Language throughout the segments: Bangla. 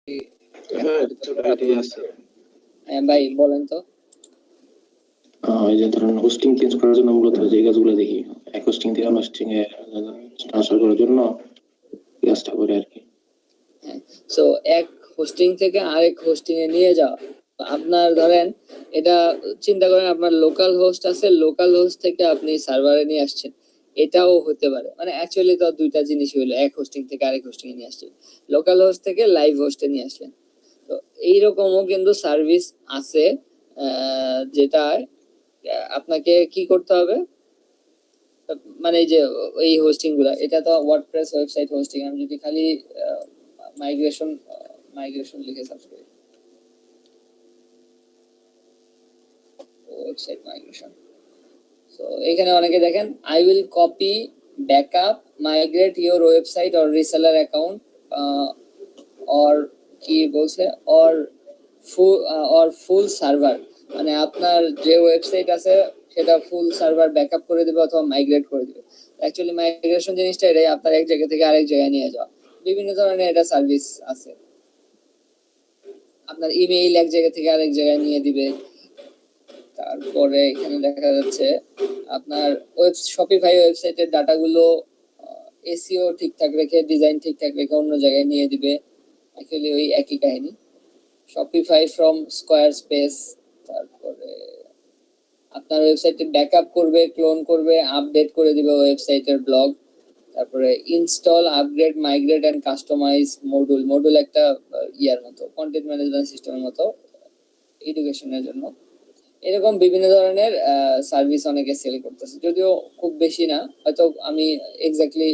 হ্যাঁ, কিছুটা আইডিয়া আছে। হ্যাঁ ভাই বলেন তো। এই যে ধরেন হোস্টিং চেঞ্জ করার জন্য মূলত যে কাজগুলো দেখি, এক হোস্টিং থেকে অন্য হোস্টিং এ ট্রান্সফার করার জন্য এই কাজটা করে আর কি। সো এক হোস্টিং থেকে আরেক হোস্টিং এ নিয়ে যাওয়া, আপনার ধরেন এটা চিন্তা করেন আপনার লোকাল হোস্ট আছে, লোকাল হোস্ট থেকে আপনি সার্ভারে নিয়ে আসছেন, এটাও হতে পারে। মানে অ্যাকচুয়ালি তো দুইটা জিনিস হইলো, এক হোস্টিং থেকে আরেক হোস্টিং এ নিয়ে আসছেন, লোকাল হোস্ট থেকে লাইভ হোস্টে নিয়ে আসলেন। তো এইরকমও কিন্তু সার্ভিস আছে, যেটা আপনাকে কি করতে হবে, মানে এই যে এই হোস্টিং গুলা, এটা তো ওয়ার্ডপ্রেস ওয়েবসাইট হোস্টিং। আমি যদি খালি মাইগ্রেশন লিখে সার্চ করি, ওয়েবসাইট মাইগ্রেশন, সো এখানে অনেকে দেখেন I will copy backup migrate your website or reseller account or কি বলছে অর ফুল সার্ভার, মানে আপনার যে ওয়েবসাইট আছে সেটা ফুল সার্ভার ব্যাকআপ করে দিবে অথবা মাইগ্রেট করে দিবে। অ্যাকচুয়ালি মাইগ্রেশন জিনিসটা এটাই, আপনার এক জায়গা থেকে আরেক জায়গায় নিয়ে যাওয়া। বিভিন্ন ধরনের এটা সার্ভিস আছে। আপনার ইমেইল এক জায়গা থেকে আরেক জায়গায় নিয়ে দিবে। তারপরে এখানে দেখা যাচ্ছে আপনার শপিফাই ওয়েবসাইটের ডাটাগুলো এসইও ঠিকঠাক রেখে, ডিজাইন ঠিকঠাক রেখে অন্য জায়গায় নিয়ে দিবে। অ্যাকচুয়ালি ওই একই কাহিনী। শপিফাই ফ্রম স্কোয়ার স্পেস, তারপরে আপনার ওয়েবসাইটে ব্যাকআপ করবে, ক্লোন করবে, আপডেট করে দিবে ওয়েবসাইটের ব্লগ। তারপরে install, upgrade, migrate and customize module. Module একটা ইয়ার মতো, কন্টেন্ট ম্যানেজমেন্ট সিস্টেমের মতো এডুকেশনের জন্য। এরকম বিভিন্ন ধরনের সার্ভিস অনেকে সেল করতেছে, যদিও খুব বেশি না, হয়তো আমি এক্স্যাক্টলি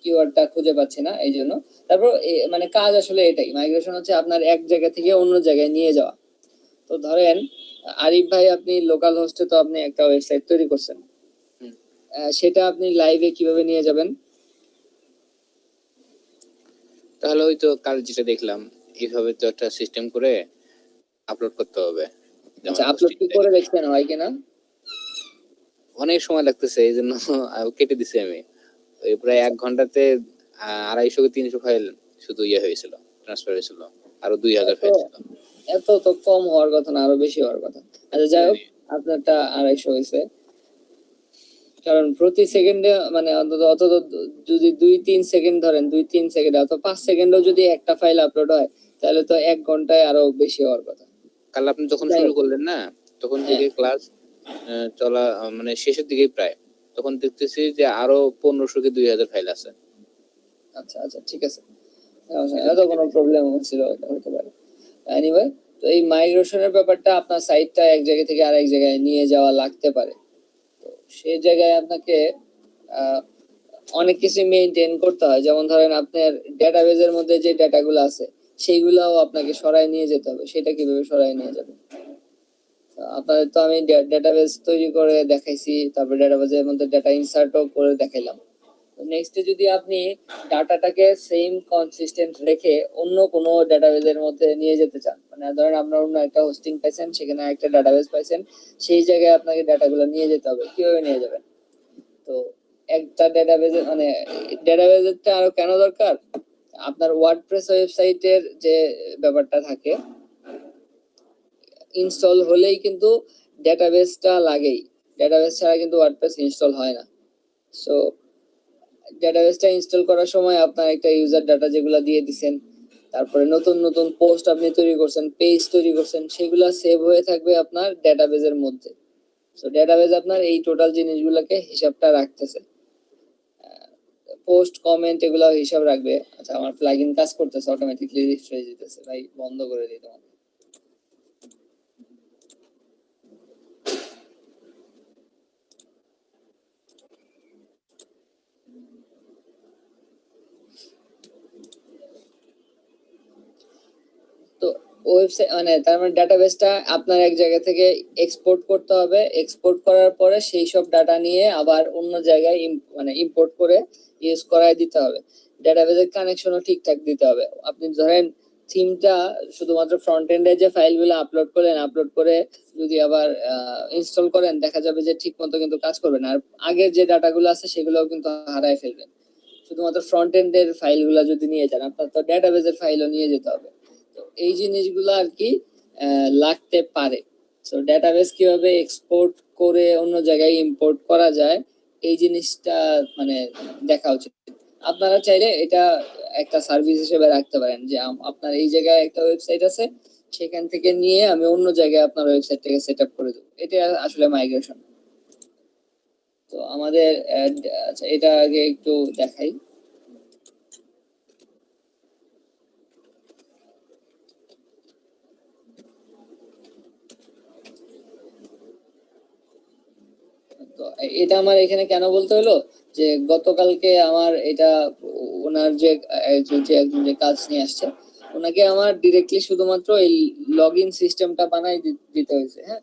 কিওয়ার্ডটা খুঁজে পাচ্ছি না এই জন্য। তারপর মানে কাজ আসলে এটাই, মাইগ্রেশন হচ্ছে আপনার এক জায়গা থেকে অন্য জায়গায় নিয়ে যাওয়া। তো ধরেন আরিফ ভাই, আপনি লোকাল হোস্টে তো আপনি একটা ওয়েবসাইট তৈরি করছেন, সেটা আপনি লাইভে কিভাবে নিয়ে যাবেন? তাহলে ওই তো কাল যেটা দেখলাম, এইভাবে তো একটা সিস্টেম করে আপলোড করতে হবে। আচ্ছা, আপলোড কি করে দেখছেন হয় কিনা? অনেক সময় লাগতেছে, এই জন্য কেটে দিছি আমি। ওই প্রায় 1 ঘন্টাতে 250-300 ফাইল শুধু ইয়ে হয়েছিল, ট্রান্সফার হয়েছিল, আরো 2000 ফাইল ছিল। এত তো কম হওয়ার কথা না, আরো বেশি হওয়ার কথা। আচ্ছা যাই হোক, আপনারটা 250 হয়েছে, কারণ প্রতি সেকেন্ডে মানে অন্তত যদি 2-3 সেকেন্ড ধরেন, 2-3 সেকেন্ড অথবা 5 সেকেন্ডও যদি একটা ফাইল আপলোড হয়, তাহলে তো 1 ঘন্টায় আরো বেশি হওয়ার কথা। কাল আপনি যখন শুরু করলেন না, তখন থেকে ক্লাস চলা মানে শেষের দিকেই প্রায়, তখন দেখতেছি যে আরো 1500 কি 2000 ফাইল আছে। আচ্ছা আচ্ছা, ঠিক আছে, এটা কোনো প্রবলেম হচ্ছিল, এটা হতে পারে। এনিওয়ে, তো এই মাইগ্রেশনের ব্যাপারটা, আপনার সাইটটা এক জায়গা থেকে আরেক জায়গায় নিয়ে যাওয়া লাগতে পারে। তো সেই জায়গায় আপনাকে অনেক কিছু মেইনটেইন করতে হয়। যেমন ধরেন আপনার ডেটাবেজের মধ্যে যে ডেটাগুলো আছে সেইগুলোও আপনাকে সরায় নিয়ে যেতে হবে। সেটা কিভাবে সরায় নিয়ে যাবেন? আপনাদের তো আমি ডেটাবেজ তৈরি করে দেখাইছি, তারপর ডেটাবেজের মধ্যে ডেটা ইনসার্টও করে দেখাইলাম। নেক্সটে যদি আপনি ডাটাটাকে সেম কনসিস্টেন্ট রেখে অন্য কোনো ডেটাবেজের মধ্যে নিয়ে যেতে চান, মানে ধরেন আপনার অন্য একটা হোস্টিং পাইছেন, সেখানে একটা ডেটাবেজ পাইছেন, সেই জায়গায় আপনাকে ডাটাগুলো নিয়ে যেতে হবে। কিভাবে নিয়ে যাবেন? তো একটা ডেটাবেজে মানে ডেটাবেজটা আরো কেন দরকার, আপনার ওয়ার্ডপ্রেস ওয়েবসাইটের যে ব্যাপারটা থাকে, ইনস্টল হলেই কিন্তু ডেটাবেসটা লাগেই। ডেটাবেস ছাড়া কিন্তু ওয়ার্ডপ্রেস ইনস্টল হয় না। সো ডেটাবেসটা ইনস্টল করার সময় আপনার একটা ইউজার ডাটা যেগুলো দিয়ে দিবেন, তারপরে নতুন নতুন পোস্ট আপনি তৈরি করছেন, পেজ তৈরি করছেন, সেগুলো সেভ হয়ে থাকবে আপনার ডেটাবেজের মধ্যে। সো ডেটাবেজ আপনার এই টোটাল জিনিসগুলোকে হিসাবটা রাখতেছে, পোস্ট কমেন্ট এগুলো হিসাব রাখবে। আচ্ছা, আমার প্লাগইন কাজ করতেছে, অটোমেটিক্যালি রিফ্রেশ দিতেছে, ভাই বন্ধ করে দিই তোমাকে। তো ওয়েবসাইট মানে তার মানে ডাটাবেসটা আপনার এক জায়গা থেকে এক্সপোর্ট করতে হবে। এক্সপোর্ট করার পরে সেই সব ডাটা নিয়ে আবার অন্য জায়গায় মানে ইম্পোর্ট করে ইউজ করায় দিতে হবে। ডাটাবেসের কানেকশনও ঠিকঠাক দিতে হবে। আপনি ধরেন থিমটা শুধুমাত্র ফ্রন্ট এন্ডে যে ফাইলগুলো আপলোড করলেন, আপলোড করে যদি আবার ইনস্টল করেন, দেখা যাবে যে ঠিক মতো কিন্তু কাজ করবে না, আর আগের যে ডাটাগুলো আছে সেগুলোও কিন্তু হারায় ফেলবেন। শুধুমাত্র ফ্রন্ট এন্ডের ফাইলগুলো যদি নিয়ে যান, আপনার তো ডেটাবেজের ফাইলও নিয়ে যেতে হবে। তো এই জিনিসগুলো আর কি লাগতে পারে। সো ডেটাবেস কিভাবে এক্সপোর্ট করে অন্য জায়গায় ইম্পোর্ট করা যায় এই জিনিসটা মানে দেখা উচিত। আপনারা চাইলে এটা একটা সার্ভিস হিসেবে রাখতে পারেন যে আপনার এই জায়গায় একটা ওয়েবসাইট আছে, সেখান থেকে নিয়ে আমি অন্য জায়গায় আপনার ওয়েবসাইটটাকে সেট আপ করে দেবো। এটা আসলে মাইগ্রেশন। তো আমাদের আচ্ছা এটা আগে একটু দেখাই। তো এটা আমার এখানে কেন বলতে হলো যে গতকালকে আমার এটা ওনার যে একজন যে কাজ নিয়ে আসছে, ওনাকে আমার ডিরেক্টলি শুধুমাত্র এই লগ ইন সিস্টেমটা বানাই দিতে হয়েছে। হ্যাঁ,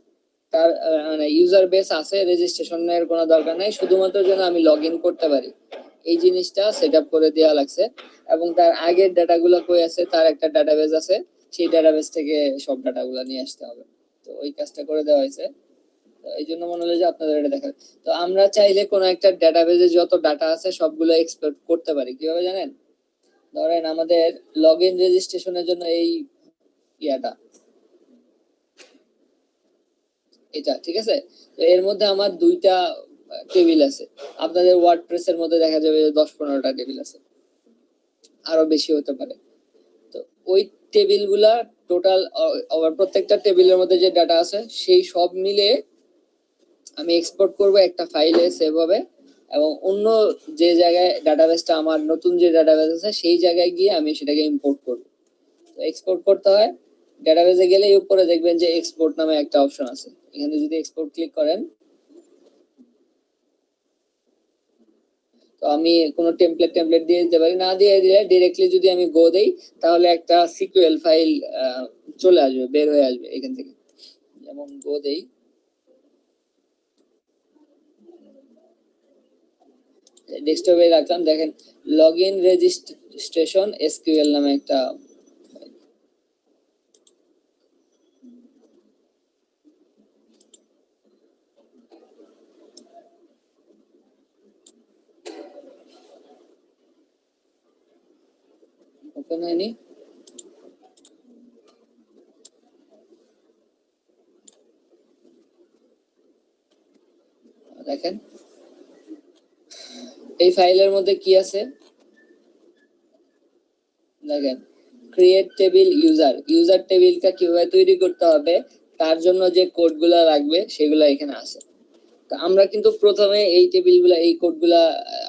তার মানে ইউজার বেস আছে, রেজিস্ট্রেশনের কোনো দরকার নাই, শুধুমাত্র যেন আমি লগ ইন করতে পারি এই জিনিসটা সেট আপ করে দেওয়া লাগছে। এবং তার আগের ডাটাগুলো কই আছে, তার একটা ডাটাবেস আছে, সেই ডাটাবেস থেকে সব ডাটাগুলো নিয়ে আসতে হবে। তো ওই কাজটা করে দেওয়া হয়েছে। এই জন্য মনে হলো যে আপনাদের এটা দেখা। তো আমরা চাইলে কোনো একটা ডাটাবেজে যত ডাটা আছে সবগুলো এক্সপোর্ট করতে পারি। কিভাবে জানেন? ধরেন আমাদের লগ ইন রেজিস্ট্রেশনের জন্য এই ইয়াটা, এটা ঠিক আছে। তো এর মধ্যে আমার 2টা টেবিল আছে। আপনাদের ওয়ার্ডপ্রেসের মধ্যে দেখা যাবে 10-15টা টেবিল আছে, আরো বেশি হতে পারে। তো ওই টেবিলগুলা টোটাল প্রত্যেকটা টেবিলের মধ্যে যে ডাটা আছে সেই সব মিলে আমি এক্সপোর্ট করব, একটা ফাইলে সেভ হবে এবং অন্য যে জায়গায় ডাটাবেসটা আমার নতুন যে ডাটাবেস আছে সেই জায়গায় গিয়ে আমি সেটাকে ইম্পোর্ট করব। তো এক্সপোর্ট করতে হয়, ডাটাবেসে গেলেই উপরে দেখবেন যে এক্সপোর্ট নামে একটা অপশন আছে। এখানে যদি এক্সপোর্ট ক্লিক করেন, তো আমি কোনো টেমপ্লেট দিয়ে দিতে পারি, না দিয়ে দিলে ডিরেক্টলি যদি আমি গো দেই তাহলে একটা সিকিউএল ফাইল চলে আসবে, বের হয়ে আসবে এখান থেকে। যেমন গো দেই, ডেস্কটপে রাখলাম, দেখেন লগইন রেজিস্ট্রেশন এসকিউএল নামে একটা ওপেন হয়নি। দেখেন এই ফাইলের মধ্যে কি আছে, দেখেন ক্রিয়েট টেবিল ইউজার টেবিলটা কিভাবে তৈরি করতে হবে তার জন্য যে কোডগুলো লাগবে সেগুলো এখানে আছে। তো আমরা কিন্তু প্রথমে এই টেবিলগুলো, এই কোডগুলা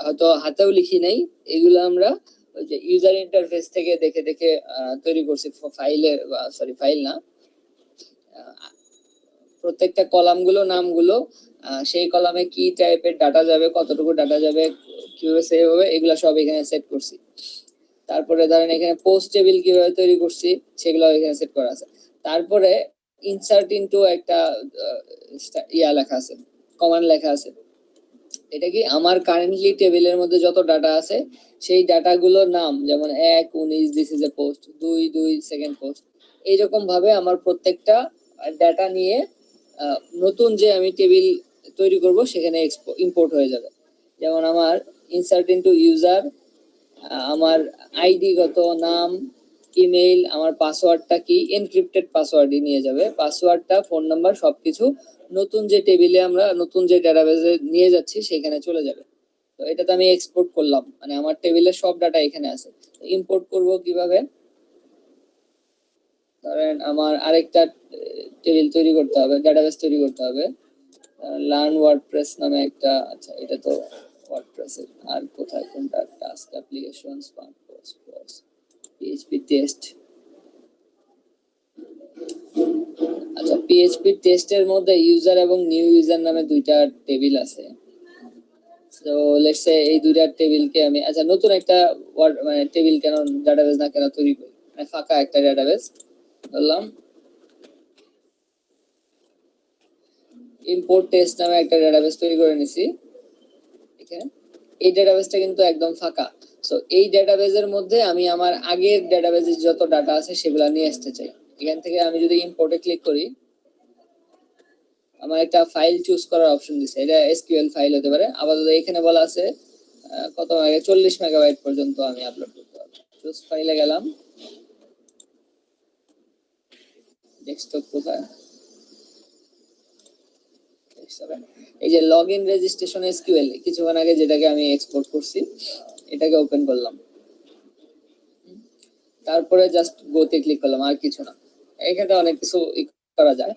হয়তো হাতেও লিখি নাই, এগুলো আমরা ওই যে ইউজার ইন্টারফেস থেকে দেখে দেখে তৈরি করছি। ফাইল না, প্রত্যেকটা কলামগুলো নামগুলো, সেই কলামে কি টাইপের ডাটা যাবে, কতটুকু ডাটা যাবে, কিভাবে সেভ হবে, এগুলো সব এখানে সেট করছি। তারপরে ধরেন এখানে পোস্ট টেবিল কিভাবে তৈরি করছি সেগুলো এখানে সেট করা আছে। তারপরে ইনসার্ট ইনটু একটা ইয়া লেখা আছে, কমান্ড লেখা আছে। এটা কি আমার কারেন্টলি টেবিলের মধ্যে যত ডাটা আছে সেই ডাটাগুলোর নাম, যেমন 1-19 this is a post, 2 second post, এইরকম ভাবে আমার প্রত্যেকটা ডাটা নিয়ে নতুন যে আমি টেবিল তৈরি করব সেখানে ইম্পোর্ট হয়ে যাবে। যেমন আমার ইনসার্ট ইনটু ইউজার, আমার আইডি গত, নাম, ইমেইল, আমার পাসওয়ার্ডটা কি এনক্রিপ্টেড পাসওয়ার্ডই নিয়ে যাবে, পাসওয়ার্ডটা, ফোন নাম্বার সবকিছু নতুন যে টেবিলে আমরা নতুন যে ডেটাবেসে নিয়ে যাচ্ছি সেখানে চলে যাবে। তো এটাতে আমি এক্সপোর্ট করলাম, মানে আমার টেবিলের সব ডাটা এখানে আছে। ইম্পোর্ট করব কিভাবে, ধরেন আমার আরেকটা টেবিল তৈরি করতে হবে, ডেটাবেস তৈরি করতে হবে, লার্ন ওয়ার্ডপ্রেস নামে একটা, আচ্ছা এটা তো ওয়ার্ডপ্রেসের, আর কোথায় কোনটা, task application, spark post, PHP test. আচ্ছা পিএইচপি টেস্টের মধ্যে ইউজার এবং নিউ ইউজার নামে 2টা টেবিল আছে। তো লেটস সে এই 2টা টেবিলকে আমি, আচ্ছা নতুন একটা মানে টেবিল কেন, ডাটাবেস না কেন তৈরি করি, মানে ফাঁকা একটা ডাটাবেস ধরলাম, ইম্পোর্ট টেস্ট নামে একটা ডাটাবেস তৈরি করে নিছি এখানে। এই ডাটাবেসটা কিন্তু একদম ফাঁকা। সো এই ডাটাবেসের মধ্যে আমি আমার আগের ডাটাবেসের যত ডাটা আছে সেগুলো নিয়ে আসতে চাই। এখান থেকে আমি যদি ইম্পোর্টে ক্লিক করি, আমার একটা ফাইল চুজ করার অপশন দিছে, এটা এসকিউএল ফাইল হতে পারে। আপাতত এখানে বলা আছে কত আগে 40 মেগাবাইট পর্যন্ত আমি আপলোড করতে পারবো। চুজ ফাইলে গেলাম, ডেস্কটপ কোথায়, এই যে লগ ইন রেজিস্ট্রেশন এসকিউএল কিছুক্ষণ আগে যেটাকে আমি এক্সপোর্ট করছি এটাকে ওপেন করলাম, তারপরে জাস্ট গোতে ক্লিক করলাম, আর কিছু না। এখানে অনেক কিছু করা যায়।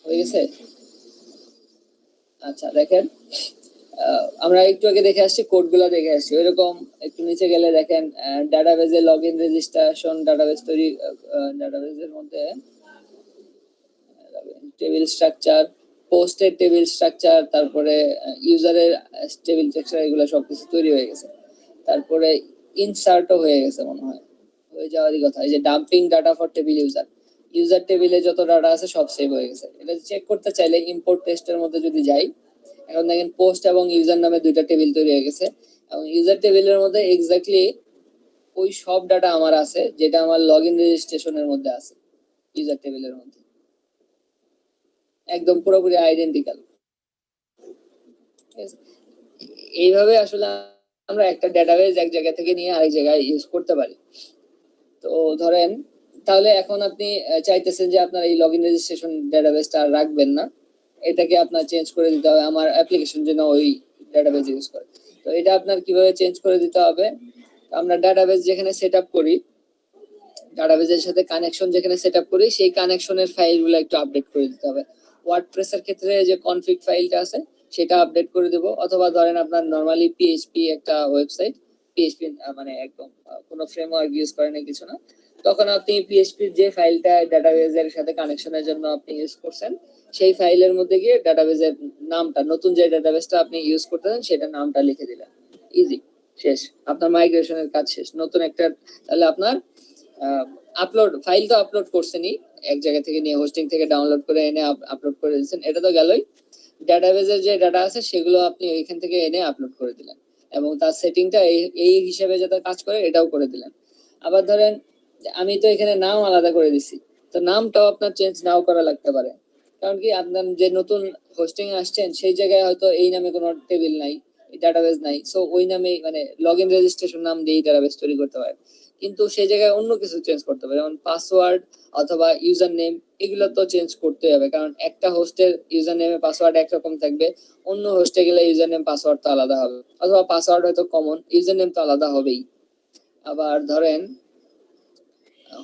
হয়ে গেছে। আচ্ছা দেখেন, আমরা একটু আগে দেখে আসছি, কোডগুলো দেখে আসছি। ওইরকম একটু নিচে গেলে দেখেন ডাটাবেজে লগ ইন রেজিস্ট্রেশন, ডাটাবেজ তৈরি, ডাটাবেজের মধ্যে টেবিল স্ট্রাকচার, পোস্টের টেবিল স্ট্রাকচার, তারপরে ইউজারের টেবিল স্ট্রাকচার, এগুলো সবকিছু তৈরি হয়ে গেছে। তারপরে ইনসার্টও হয়ে গেছে মনে হয়, হয়ে যাওয়ারই কথা। এই যে dumping data for table user, user টেবিলে যত ডাটা আছে সব সেভ হয়ে গেছে। এটা চেক করতে চাইলে ইম্পোর্ট টেস্টের মধ্যে যদি যাই, এখন দেখেন পোস্ট এবং ইউজার নামে দুইটা টেবিল তৈরি হয়ে গেছে, এবং ইউজার টেবিলের মধ্যে এক্স্যাক্টলি ওই সব ডাটা আমার আছে যেটা আমার লগ ইন রেজিস্ট্রেশনের মধ্যে আছে। ইউজার টেবিলের মধ্যে একদম পুরোপুরি আইডেন্টিক্যাল। এইভাবে আসলে আমরা একটা ডেটাবেজ এক জায়গা থেকে নিয়ে আরেক জায়গায় ইউজ করতে পারি। তো ধরেন তাহলে এখন আপনি চাইতেছেন যে আপনার এই লগইন রেজিস্ট্রেশন ডেটাবেসটা আর রাখবেন না, এটাকে আপনার চেঞ্জ করে দিতে হবে আমার অ্যাপ্লিকেশন যেন ওই ডেটাবেস ইউজ করে। তো এটা আপনার কিভাবে চেঞ্জ করে দিতে হবে? আমরা ডেটাবেস যেখানে সেটআপ করি, ডাটাবেজের সাথে কানেকশন যেখানে সেটআপ করি, সেই কানেকশনের ফাইলগুলো একটু আপডেট করে দিতে হবে। ওয়ার্ডপ্রেসের ক্ষেত্রে যে কনফিগ ফাইলটা আছে সেটা আপডেট করে দেব, অথবা ধরেন আপনার নরমালি পিএইচপি একটা ওয়েবসাইট, পিএইচপি মানে একদম কোনো ফ্রেমওয়ার্ক ইউজ করে না, কিছু না, তখন আপনি পিএইচপি যে ফাইলটা ডাটাবেজের সাথে কানেকশনের জন্য আপনি ইউজ করছেন সেই ফাইলের মধ্যে গিয়ে ডাটাবেজের নামটা, নতুন যে ডাটাবেসটা আপনি ইউজ করতেছেন সেটার নামটা লিখে দিলেন, ইজি, শেষ, আপনার মাইগ্রেশনের কাজ শেষ। নতুন একটা, তাহলে আপনার আপলোড ফাইল তো আপলোড করছেনই, এক জায়গা থেকে নিয়ে হোস্টিং থেকে ডাউনলোড করে এনে আপলোড করে দিয়েছেন, এটা তো গেলই। ডাটাবেজের যে ডাটা আছে সেগুলো আপনি এখান থেকে এনে আপলোড করে দিলেন, এবং তার সেটিংটা এই হিসেবে যাতে কাজ করে এটাও করে দিলেন। আবার ধরেন আমি তো এখানে নাম আলাদা করে দিছি, তো নামটাও আপনার চেঞ্জ নাও করা লাগতে পারে, কারণ কি আপনার যে নতুন হোস্টিং এ আসছেন সেই জায়গায় হয়তো এই নামে কোনো টেবিল নাই, ডাটাবেস নাই, সো ওই নামে মানে লগইন রেজিস্ট্রেশন নাম দিয়ে ডাটাবেস তৈরি করতে পারে, কিন্তু সেই জায়গায় অন্য কিছু চেঞ্জ করতে হবে, যেমন পাসওয়ার্ড অথবা ইউজার নেম, এগুলো তো চেঞ্জ করতে হবে, কারণ একটা হোস্টের ইউজার নেমে পাসওয়ার্ড একরকম থাকবে, অন্য হোস্টে গেলে ইউজার নেম পাসওয়ার্ড তো আলাদা হবে, অথবা পাসওয়ার্ড হয়তো কমন, ইউজার নেম তো আলাদা হবেই। আবার ধরেন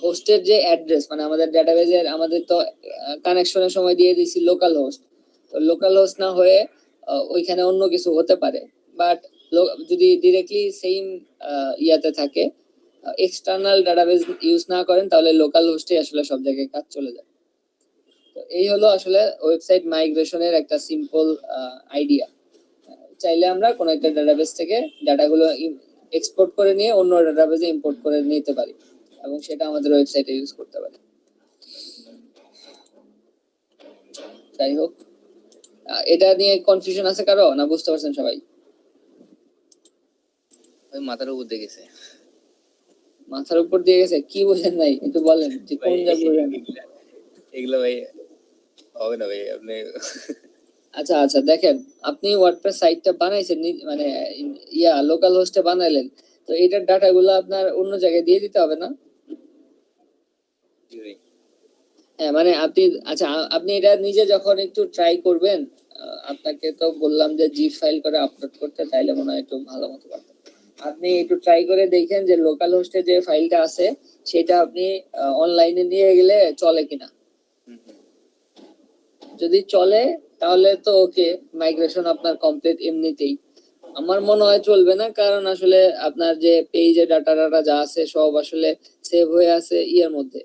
হোস্টের যে অ্যাড্রেস, মানে আমাদের ডেটাবেজের, আমাদের তো কানেকশনের সময় দিয়ে দিয়েছি লোকাল হোস্ট, তো লোকাল হোস্ট না হয়ে ওইখানে অন্য কিছু হতে পারে, বাট যদি ডিরেক্টলি সেম ইয়াতে থাকে, এক্সটার্নাল ডাটাবেস ইউজ না করেন, তাহলে লোকাল হোস্টে আসলে সব জায়গায় কাজ চলে যায়। তো এই হলো আসলে ওয়েবসাইট মাইগ্রেশনের একটা সিম্পল আইডিয়া। চাইলে আমরা কোন একটা ডাটাবেস থেকে ডাটাগুলো এক্সপোর্ট করে নিয়ে অন্য ডাটাবেসে ইম্পোর্ট করে নিতে পারি, এবং সেটা আমাদের ওয়েবসাইটে ইউজ করতে পারি। যাই হোক, এটা নিয়ে কনফিউশন আছে কারো, না বুঝতে পারছেন সবাই? ওই মাথার উপর দিয়ে গেছে। মাথার উপর দিয়ে গেছে, কি বোঝেন নাই একটু বলেন, যে কোন জায়গা বোঝেন? এগুলো ভাই হবে না ভাই, আপনি আচ্ছা আচ্ছা, দেখেন আপনি ওয়ার্ডপ্রেস সাইটটা বানাইছেন, মানে লোকাল হোস্টে বানাইলেন, তো এটার ডাটাগুলো আপনার অন্য জায়গায় দিয়ে দিতে হবে না? হ্যাঁ, মানে আপনি, আচ্ছা আপনি এটা নিজে যখন একটু ট্রাই করবেন, আপনাকে তো বললাম যে জিপ ফাইল করে আপলোড করতে, তাইলে মনে হয় একটু ভালো মতো পারবেন। আপনি একটু ট্রাই করে দেখেন যে লোকাল হোস্টে যে ফাইলটা আছে সেটা আপনি অনলাইনে নিয়ে গেলে চলে কিনা। যদি চলে তাহলে তো ওকে, মাইগ্রেশন আপনার কমপ্লিট এমনিতেই। আমার মনে হয় চলবে না, কারণ আসলে আপনার যে পেজে ডাটা যা আছে সব আসলে সেভ হয়ে আছে ইয়ের মধ্যে,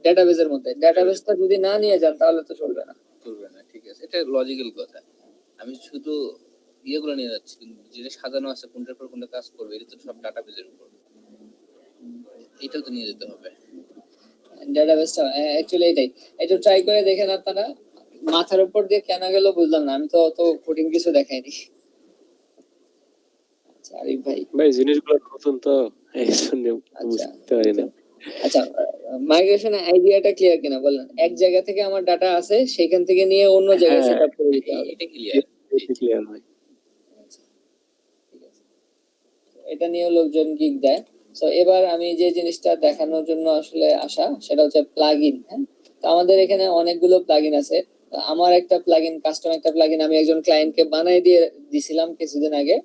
ডেটাবেসের মধ্যে। ডেটাবেসটা যদি না নিয়ে যান তাহলে তো চলবে না। ঠিক আছে, এটা লজিক্যাল কথা। আমি শুধু ইয়েগুলো নিয়ে যাচ্ছি, যেটা সাজানো আছে কোনটার পর কোনটা কাজ করবে, এটা তো সব ডাটাবেসের উপর, এটাও তো নিয়ে যেতে হবে। ডেটাবেসটা অ্যাকচুয়ালি এটাই, একটু ট্রাই করে দেখেন আপনারা। মাথার উপর দিয়ে কেন গেল বুঝলাম না, আমি তো অত কঠিন কিছু দেখাইনি। আরিফ ভাই জিনিসগুলো নতুন তো এই জন্য বুঝতে পারি না। আচ্ছা মাইগ্রেশনের আইডিয়াটা ক্লিয়ার কিনা বলেন? এক জায়গা থেকে আমার ডাটা আছে, সেখান থেকে নিয়ে অন্য জায়গায় হ্যাঁ, সেটআপ করে দিতে হবে। এটা ক্লিয়ার। ক্লিয়ার ভাই। আচ্ছা, ঠিক আছে। এটা নিয়ে লোকজন গিগ দেয়। সো এবার আমি যে জিনিসটা দেখানোর জন্য আসলে আসা, সেটা হচ্ছে প্লাগইন। হ্যাঁ, তো আমাদের এখানে অনেকগুলো প্লাগইন আছে। তো আমার একটা প্লাগইন, কাস্টম একটা প্লাগইন আমি একজন ক্লায়েন্টকে বানাই দিয়ে দিছিলাম কিছুদিন আগে।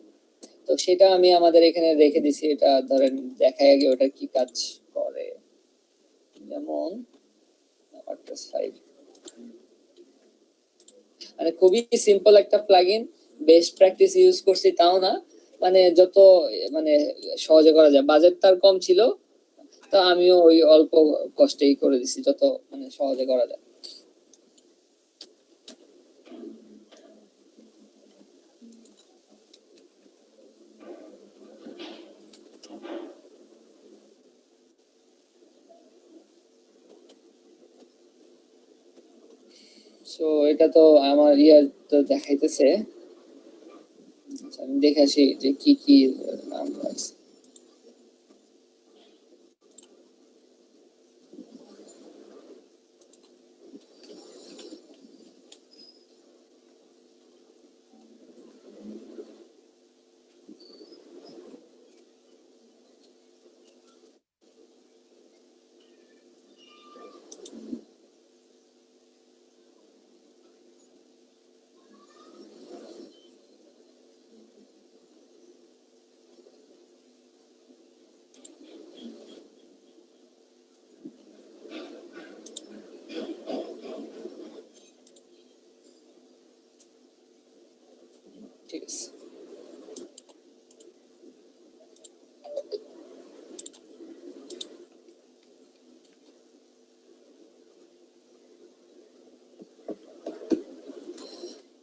তো সেটা আমি আমাদের এখানে রেখে দিছি। এটা ধরেন দেখাই আগে ওটা কি কাজ করে। যেমন WordPress 5, মানে খুবই সিম্পল একটা প্লাগইন, বেস্ট প্র্যাকটিস ইউজ করছি তাও না, মানে যত মানে সহজে করা যায়। বাজেট তার কম ছিল, তো আমিও ওই অল্প কষ্টেই করে দিছি, যত মানে সহজে করা যায়। সো এটা তো আমার তো দেখাইতেছে। আচ্ছা, আমি দেখে আসি যে কি কি নাম আছে। ঠিক আছে।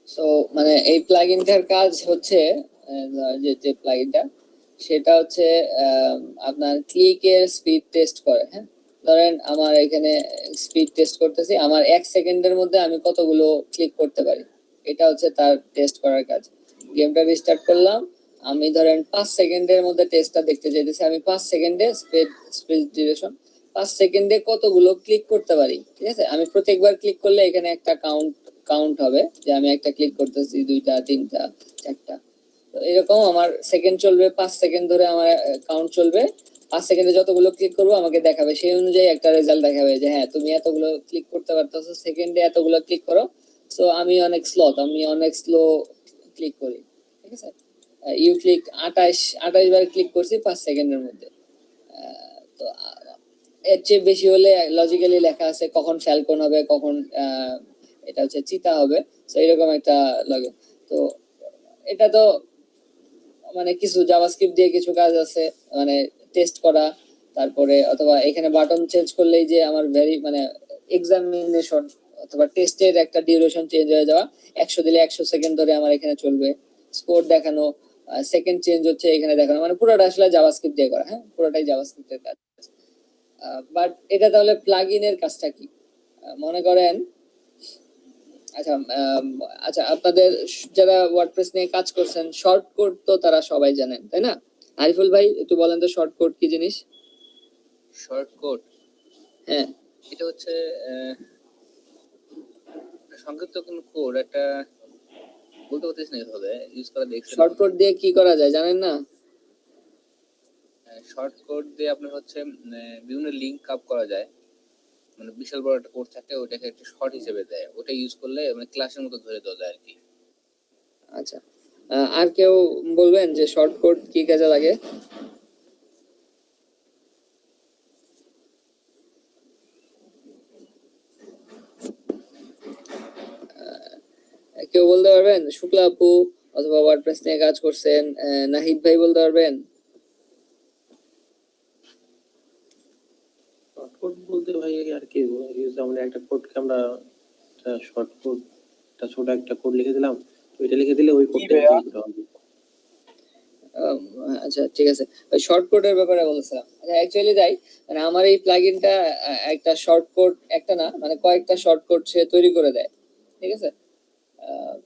সো মানে এই প্লাগইনটার কাজ হচ্ছে যে প্লাগইনটা, সেটা হচ্ছে আপনার ক্লিকের স্পিড টেস্ট করে। হ্যাঁ, ধরেন আমার এখানে স্পিড টেস্ট করতেছি, আমার 1 সেকেন্ডের মধ্যে আমি কতগুলো ক্লিক করতে পারি, এটা হচ্ছে তার টেস্ট করার কাজ। গেমটা রিস্টার্ট করলাম, আমি ধরেন 5 সেকেন্ডের মধ্যে টেস্টটা দেখতে চাইতেছি, আমি 5 সেকেন্ডে স্পিড ডিউরেশন 5 সেকেন্ডে কতগুলো ক্লিক করতে পারি। ঠিক আছে, আমি প্রত্যেকবার ক্লিক করলে এখানে একটা কাউন্ট হবে যে আমি একটা ক্লিক করতেছি, 2টা 3টা 4টা। তো এরকম আমার সেকেন্ড চলবে, 5 সেকেন্ড ধরে আমার কাউন্ট চলবে। 5 সেকেন্ডে যতগুলো ক্লিক করবো আমাকে দেখাবে, সেই অনুযায়ী একটা রেজাল্ট দেখাবে যে হ্যাঁ তুমি এতগুলো ক্লিক করতে পারতেছো, সেকেন্ডে এতগুলো ক্লিক করো। সো আমি অনেক স্লো ক্লিক করি। ঠিক আছে, ইউ ক্লিক 28 বার ক্লিক করছি 5 সেকেন্ডের মধ্যে। তো এর চেয়ে বেশি হলে লজিক্যালি লেখা আছে কখন ফ্যালকন হবে, কখন এটা হচ্ছে চিতা হবে। তো এরকম একটা লাগে। তো এটা তো মানে কিছু জাভাস্ক্রিপ্ট দিয়ে কিছু কাজ আছে, মানে টেস্ট করা, তারপরে অথবা এখানে বাটন চেঞ্জ করলেই যে আমার মানে এক্সামিনেশন অথবা টেস্টের একটা ডিউরেশন চেঞ্জ হয়ে যাওয়া, 100 দিলে 100 সেকেন্ড ধরে আমার এখানে চলবে। স্কোর দেখানো, সেকেন্ড চেঞ্জ হচ্ছে এখানে দেখানো, মানে পুরোটা আসলে জাভাস্ক্রিপ্ট দিয়ে করা। হ্যাঁ, পুরোটাই জাভাস্ক্রিপ্টের কাজ। বাট এটা তাহলে প্লাগইনের কাজটা কি? মনে করেন, আচ্ছা আচ্ছা, আপনাদের যারা ওয়ার্ডপ্রেস নিয়ে কাজ করছেন, শর্ট কোড তো তারা সবাই জানেন, তাই না? আরিফুল ভাই একটু বলেন তো শর্ট কোড কি জিনিস? শর্টকাট হ্যাঁ, এটা হচ্ছে সংক্ষিপ্ত কোন কোড, একটা বলতে পারতেছি না এভাবে ইউজ করা দেখছি। শর্ট কোড দিয়ে কি করা যায় জানেন না? শর্টকাট দিয়ে আপনার হচ্ছে বিভিন্ন লিংক আপ করা যায়, মানে বিশাল বড় একটা কোড থাকে, ওটাকে একটা শর্ট হিসেবে দেয়, ওটা ইউজ করলে মানে ক্লাসের মতো ধরে দেওয়া যায় আর কি। আচ্ছা, আর কেউ বলবেন যে শর্ট কোড কি কাজে লাগে? কেউ বলতে পারবেন? শুক্লা আপু অথবা ওয়ার্ডপ্রেস নিয়ে কাজ করছেন, নাহিদ ভাই বলতে পারবেন? শর্টকাট বলতে ভাই আর কি, আমরা একটা কোডকে আমরা শর্ট কোড, একটা ছোট একটা কোড লিখে দিলাম, ওইটা লিখে দিলে ওই কোডটা হবে। আচ্ছা ঠিক আছে, ওই শর্ট কোডের ব্যাপারে বলছিলাম। আচ্ছা অ্যাকচুয়ালি তাই, মানে আমার এই প্লাগইনটা একটা শর্ট কোড, একটা না মানে কয়েকটা শর্ট কোড সে তৈরি করে দেয়। ঠিক আছে, আহ,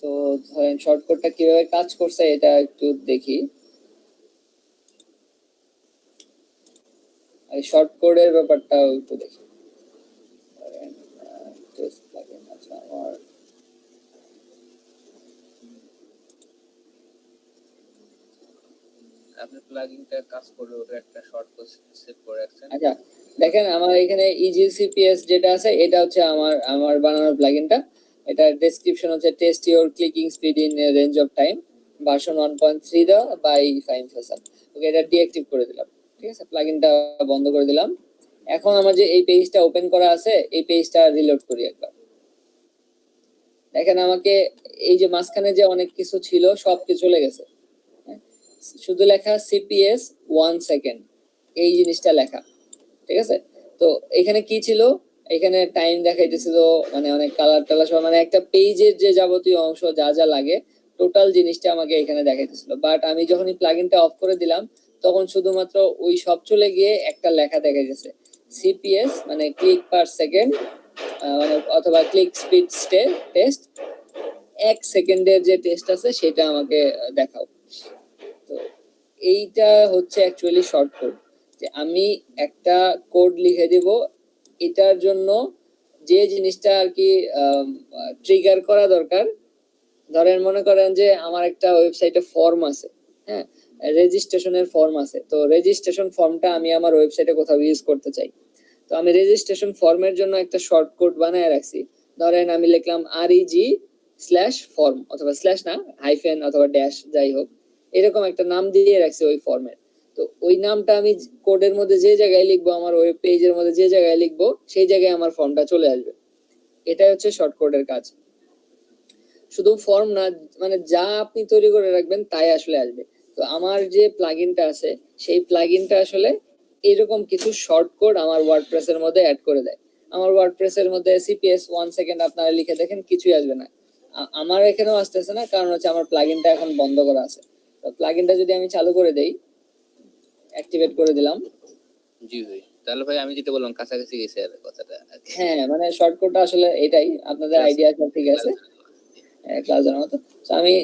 তো ধরেন শর্ট কোডটা কিভাবে কাজ করছে এটা একটু দেখি। আর শর্ট কোডের ব্যাপারটাও একটু দেখি। টেস্ট প্লাগইন, আচ্ছা আমার আপনি প্লাগইনটা কাজ করবে ওটা একটা শর্ট কোড সেভ করে রাখছেন। আচ্ছা দেখেন আমার এখানে ইজিসিপিএস যেটা আছে এটা হচ্ছে আমার বানানো প্লাগইনটা। এটা ডেসক্রিপশন হচ্ছে test your clicking speed in range of time version 1.3 দাও বাই ফাইম ফেসাল। ওকে, এটা ডিঅ্যাক্টিভ করে দিলাম। ঠিক আছে, প্লাগইনটা বন্ধ করে দিলাম। এখন আমার যে এই পেজটা ওপেন করা আছে এই পেজটা রিলোড করি একবার। দেখেন আমাকে এই যে মাঝখানে যে অনেক কিছু ছিল সব কিছু চলে গেছে, শুধু লেখা সিপিএস 1 সেকেন্ড, এই জিনিসটা লেখা। ঠিক আছে, তো এখানে কি ছিল, এখানে টাইম দেখাইতেছিল, মানে অনেক কালার টালার সব, মানে একটা পেজের যে যাবতীয় অংশ যা যা লাগে টোটাল জিনিসটা আমাকে এখানে দেখাইতেছিল। বাট আমি যখনই প্লাগইনটা অফ করে দিলাম তখন শুধুমাত্র ওই সব চলে গিয়ে একটা লেখা দেখাইতেছে সিপিএস, মানে ক্লিক পার সেকেন্ড, মানে অথবা ক্লিক স্পিড টেস্ট, 1 সেকেন্ডের যে টেস্ট আছে সেটা আমাকে দেখাও। তো এইটা হচ্ছে অ্যাকচুয়ালি শর্ট কোড, যে আমি একটা কোড লিখে দিব এটার জন্য যে জিনিসটা আর কি ট্রিগার করা দরকার। ধরেন মনে করেন যে আমার একটা ওয়েবসাইটে ফর্ম আছে, হ্যাঁ, রেজিস্ট্রেশনের ফর্ম আছে, তো রেজিস্ট্রেশন ফর্মটা আমি আমার ওয়েবসাইটে কোথাও ইউজ করতে চাই। তো আমি রেজিস্ট্রেশন ফর্মের জন্য একটা শর্ট কোড বানায় রাখছি। ধরেন আমি লিখলাম reg/form, অথবা স্ল্যাশ না, হাইফেন অথবা ড্যাশ, যাই হোক এরকম একটা নাম দিয়ে রাখছি ওই ফর্মের। তো ওই নামটা আমি কোডের মধ্যে যে জায়গায় লিখবো, আমার ওয়েব পেজের মধ্যে যে জায়গায় লিখবো সেই জায়গায় আমার ফর্মটা চলে আসবে। এটাই হচ্ছে শর্ট কোডের কাজ। শুধু ফর্ম না, মানে যা আপনি তৈরি করে রাখবেন তাই আসলে আসবে। তো আমার যে প্লাগইনটা আছে সেই প্লাগইনটা আসলে এরকম কিছু শর্ট কোড আমার ওয়ার্ডপ্রেসের মধ্যে অ্যাড করে দেয়। আমার ওয়ার্ডপ্রেসের মধ্যে সিপিএস 1 সেকেন্ড আপনারা লিখে দেখেন, কিছুই আসবে না। আমার এখানেও আসতেছে না, কারণ হচ্ছে আমার প্লাগইনটা এখন বন্ধ করা আছে। তো প্লাগইনটা যদি আমি চালু করে দেই, অ্যাক্টিভেট করে দিলাম। জি ভাই, তাহলে ভাই আমি যেটা বললাম কাছাকাছি গেছে আর কথাটা। হ্যাঁ, মানে শর্ট কোডটা আসলে এটাই, আপনাদের আইডিয়া ঠিক আছে ক্লাসের মতো। তো আমি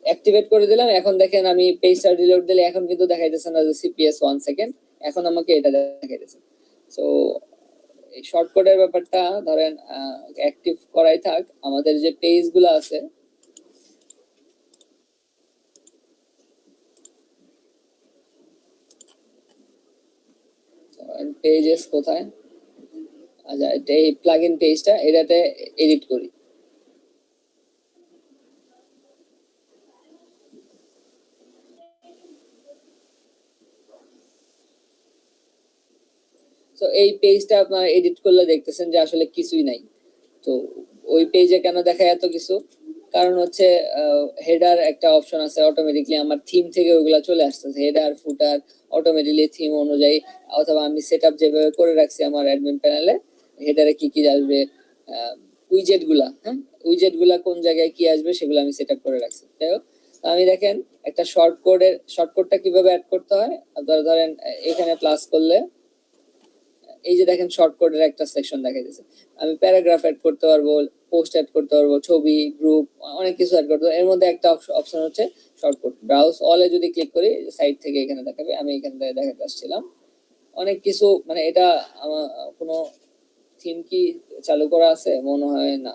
অ্যাক্টিভেট করে দিলাম। এখন দেখেন আমি পেজটা রিলোড দিলে এখন কিন্তু দেখাইতেছে না যে সিপিএস 1 সেকেন্ড, এখন আমাকে এটা দেখাইতেছে। সো এই শর্ট কোডের ব্যাপারটা ধরেন অ্যাক্টিভ করাই থাক। আমাদের যে পেজগুলো আছে, পেজেস কোথায়, আচ্ছা এই প্লাগইন পেজটা, এটাতে এডিট করি। তো এই পেজটা আপনারা এডিট করলে দেখতেছেন যে আসলে কিছুই নাই। তো ওই পেজে কেন দেখায় এত কিছু, কারণ হচ্ছে হেডার একটা অপশন আছে, অটোমেটিকলি আমার থিম থেকে ওইগুলা চলে আসতেছে, হেডার ফুটার অটোমেটিকলি থিম অনুযায়ী, অথবা আমি সেটআপ যেভাবে করে রাখছি আমার অ্যাডমিন প্যানেলে, হেডারে কি কি আসবে, উইজেট গুলা, হ্যাঁ উইজেট গুলা কোন জায়গায় কি আসবে সেগুলো আমি সেটআপ করে রাখছি। যাই হোক, আমি দেখেন একটা শর্টকটটা কিভাবে অ্যাড করতে হয়। আপনারা ধরেন এখানে প্লাস করলে এই যে দেখেন শর্টকাটের একটা সেকশন দেখাইতেছে, আমি প্যারাগ্রাফ অ্যাড করতে পারবো, পোস্ট অ্যাড করতে পারবো, ছবি, গ্রুপ, অনেক কিছু অ্যাড করতে পারবো। এর মধ্যে একটা অপশন হচ্ছে শর্টকাট। ব্রাউজ অলে যদি ক্লিক করি সাইড থেকে এখানে দেখাবে, আমি এখান থেকে দেখাতে আসছিলাম অনেক কিছু। মানে এটা আমার কোনো থিম কি চালু করা আছে মনে হয় না,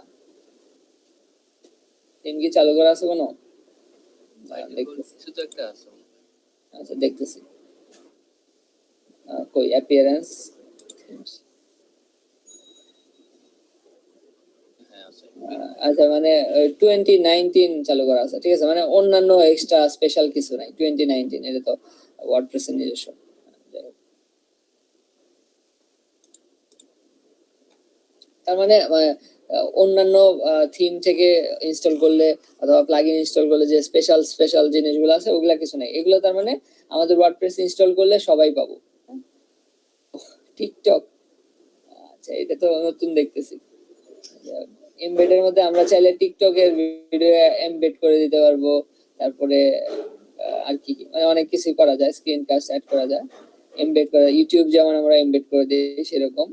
থিম কি চালু করা আছে কোনো, কিছু তো একটা আছে। আচ্ছা দেখতেছি, কই অ্যাপিয়ারেন্স, আচ্ছা মানে 2019 চালু করা আছে, ঠিক আছে, মানে অন্যান্য এক্সট্রা স্পেশাল কিছু নাই। 2019 এটা তো ওয়ার্ডপ্রেসের নিজস্ব। তার মানে অন্যান্য থিম থেকে ইনস্টল করলে অথবা প্লাগইন ইনস্টল করলে যে স্পেশাল জিনিসগুলো আছে ওগুলা কিছু নাই। এগুলো তার মানে আমাদের ওয়ার্ডপ্রেস ইনস্টল করলে সবাই পাবো। টিকটক, আচ্ছা এটা তো নতুন দেখতেছি। এমবেডের মধ্যে আমরা চাইলে টিকটকের ভিডিও এমবেড করে দিতে পারবো। তারপরে আর কি মানে অনেক কিছু করা যায়, স্ক্রিন কাস্ট অ্যাড করা যায়, এমবেড করা, ইউটিউব যেমন আমরা এমবেড করে দিই সেরকম।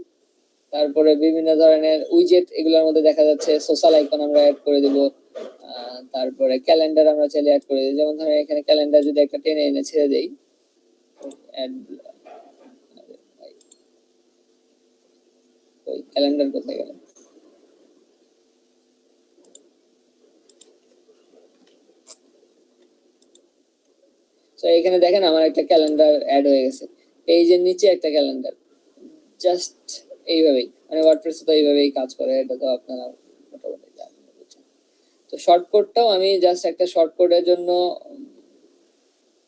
তারপরে বিভিন্ন ধরনের উইজেট এগুলোর মধ্যে দেখা যাচ্ছে সোশ্যাল আইকন আমরা অ্যাড করে দিব। তারপরে ক্যালেন্ডার আমরা চাইলে অ্যাড করে দিই, যেমন ধরেন এখানে ক্যালেন্ডার যদি একটা টেনে এনে ছেড়ে দেই, ওই ক্যালেন্ডার কোথায় গেল? তো এখানে দেখেন আমার একটা ক্যালেন্ডার অ্যাড হয়ে গেছে, পেজের নিচে একটা ক্যালেন্ডার। জাস্ট এইভাবেই, মানে ওয়ার্ডপ্রেসে তো এইভাবেই কাজ করে, এটা তো আপনারা মোটামুটি জানেন, বুঝছেন। তো শর্টকাটটাও আমি জাস্ট একটা শর্টকাটের জন্য,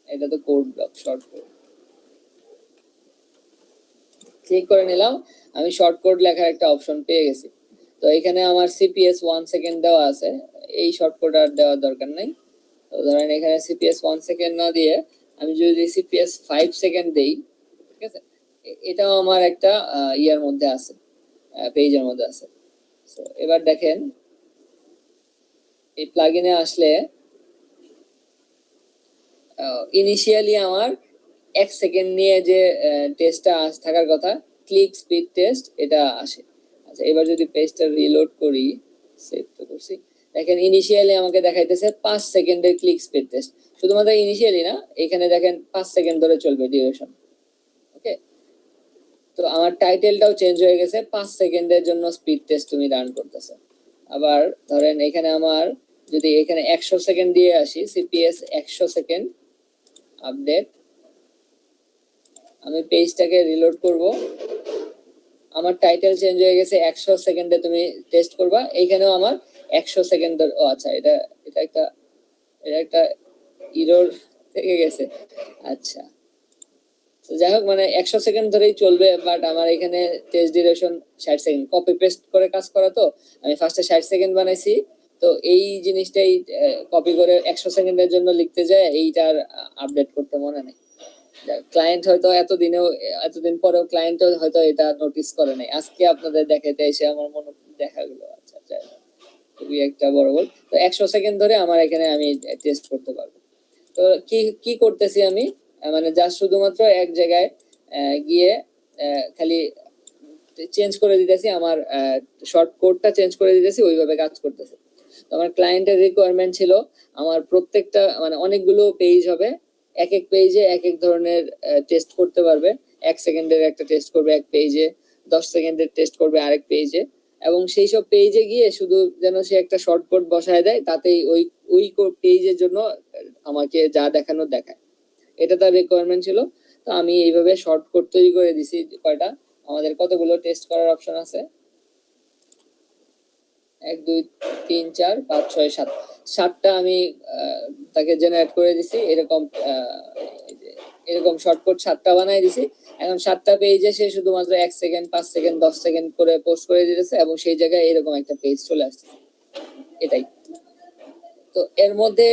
এটা তো কোড ব্লক, শর্টকাট ক্লিক করে নিলাম, আমি শর্টকাট লেখার একটা অপশন পেয়ে গেছি। তো এখানে আমার সিপিএস 1 সেকেন্ড দেওয়া আছে, এই শর্টকাট আর দেওয়ার দরকার নাই। তো ধরেন এখানে সিপিএস 1 সেকেন্ড না দিয়ে আমি যদি সিপিএস 5 সেকেন্ড দেই, ঠিক আছে, এটাও আমার একটা ইয়ার মধ্যে আছে, পেজের মধ্যে আছে। সো এবার দেখেন এই প্লাগইনে আসলে ইনিশিয়ালি আমার 1 সেকেন্ড নিয়ে যে টেস্টটা থাকার কথা, ক্লিক স্পিড টেস্ট, এটা আসে। আচ্ছা এবার যদি পেজটা রিলোড করি, সেভ তো করছি, দেখেন ইনিশিয়ালি আমাকে দেখাইতেছে 5 সেকেন্ডের ক্লিক স্পিড টেস্ট। শুধুমাত্র ইনিশিয়ালি না, এখানে দেখেন 5 সেকেন্ড ধরে চলবে ডিউরেশন। ওকে, তো আমার টাইটেলটাও চেঞ্জ হয়ে গেছে, 5 সেকেন্ডের জন্য স্পিড টেস্ট তুমি রান করতেছো। আবার ধরেন এখানে আমার যদি এখানে 100 সেকেন্ড দিয়ে আসি, সিপিএস 100 সেকেন্ড আপডেট, আমি পেজটাকে রিলোড করব, আমার টাইটেল চেঞ্জ হয়ে গেছে, 100 সেকেন্ডে তুমি টেস্ট করবা। এইখানেও আমার 100 সেকেন্ড, ও আচ্ছা এটা একটা এরর থেকে গেছে। আচ্ছা তো যাই হোক, মানে 100 সেকেন্ড ধরেই চলবে, বাট আমার এখানে test duration 60 second. Copy paste করে কাজ করা, তো আমি ফার্স্টে 60 সেকেন্ড বানাইছি, তো এই জিনিসটাই কপি করে 100 সেকেন্ডের জন্য লিখতে যায়, এইটার আপডেট করতে মনে নেই। ক্লায়েন্ট হয়তো এতদিন পরেও ক্লায়েন্ট হয়তো এটা নোটিস করে নাই, আজকে আপনাদের দেখাতে এসে আমার মনে দেখা গেলো। আচ্ছা খুবই একটা বড় বল। তো 100 সেকেন্ড ধরে আমার এখানে আমি টেস্ট করতে পারবো। তো কি করতেছি আমি, মানে জাস্ট শুধুমাত্র এক জায়গায় গিয়ে খালি চেঞ্জ করে দিতেছি, আমার শর্ট কোডটা চেঞ্জ করে দিতেছি, ওইভাবে কাজ করতেছে। তো আমার ক্লায়েন্টের রিকোয়ারমেন্ট ছিল আমার প্রত্যেকটা, মানে অনেকগুলো পেজ হবে, এক এক পেজে এক এক ধরনের টেস্ট করতে পারবে। 1 সেকেন্ডের একটা টেস্ট করবে এক পেজে, 10 সেকেন্ডের টেস্ট করবে আরেক পেজে, এবং সেই সব পেজে গিয়ে শুধু যেন সে একটা শর্টকাট বসায় দেয়, তাতেই ওই পেজের জন্য আমাকে যা দেখানো দেখায়। এটা তার রিকোয়ারমেন্ট ছিল। তো আমি এইভাবে শর্টকাট তৈরি করে দিছি। কয়টা আমাদের কতগুলো টেস্ট করার অপশন আছে, 1 2 3 4 5 6 7, 7টা আমি তাকে জেনারেট করে দিছি। এরকম শর্টকাট 7টা বানাই দিছি। এখন 7টা পেজে সে শুধুমাত্র 1 সেকেন্ড 5 সেকেন্ড 10 সেকেন্ড করে পোস্ট করে দিতেছে, এবং সেই জায়গায় এরকম একটা পেজ চলে আসছে। এটাই তো, এর মধ্যে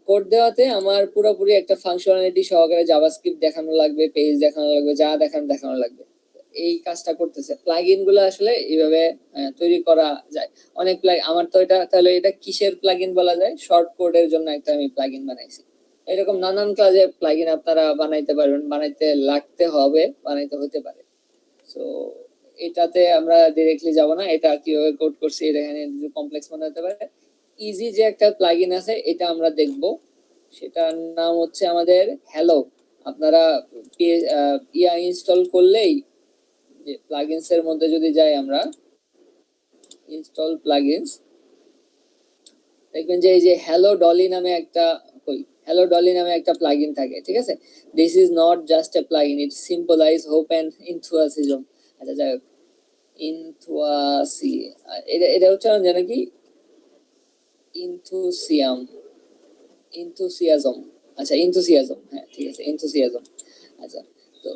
কোড দেওয়াতে আমার পুরোপুরি একটা ফাংশনালিটি সহকারে জাভাস্ক্রিপ্ট দেখানো লাগবে, পেজ দেখানো লাগবে, যা দেখানো লাগবে, এই কাজটা করতেছে। প্লাগইন গুলো আসলে এইভাবে তৈরি করা যায়। অনেক আমার তো এটা, তাহলে এটা কিসের প্লাগইন বলা যায়? শর্ট কোডের জন্য একটা আমি প্লাগইন বানাইছি। এরকম নানান কাজে প্লাগইন আপনারা বানাইতে পারবেন, বানাইতে হতে পারে। সো এটাতে আমরা ডিরেক্টলি যাব না, এটা কিভাবে কোড করছি এটা এখানে কমপ্লেক্স মনে হতে পারে। ইজি যে একটা প্লাগইন আছে এটা আমরা দেখব, সেটার নাম হচ্ছে আমাদের হ্যালো। আপনারা ইনস্টল করলেই, যে প্লাগইনস এর মধ্যে যদি যাই আমরা, ইনস্টল প্লাগইনস, দেখবেন যে এই যে হ্যালো ডলি নামে একটা প্লাগইন থাকে, ঠিক আছে। This is not just a plugin, it symbolise hope and enthusiasm. আচ্ছা যাই হোক, এটা উচ্চারণ জানা কি, ইনথুসিয়াজম। আচ্ছা ইনথুসিয়াজম, হ্যাঁ ঠিক আছে, ইনথুসিয়াজম। আচ্ছা তো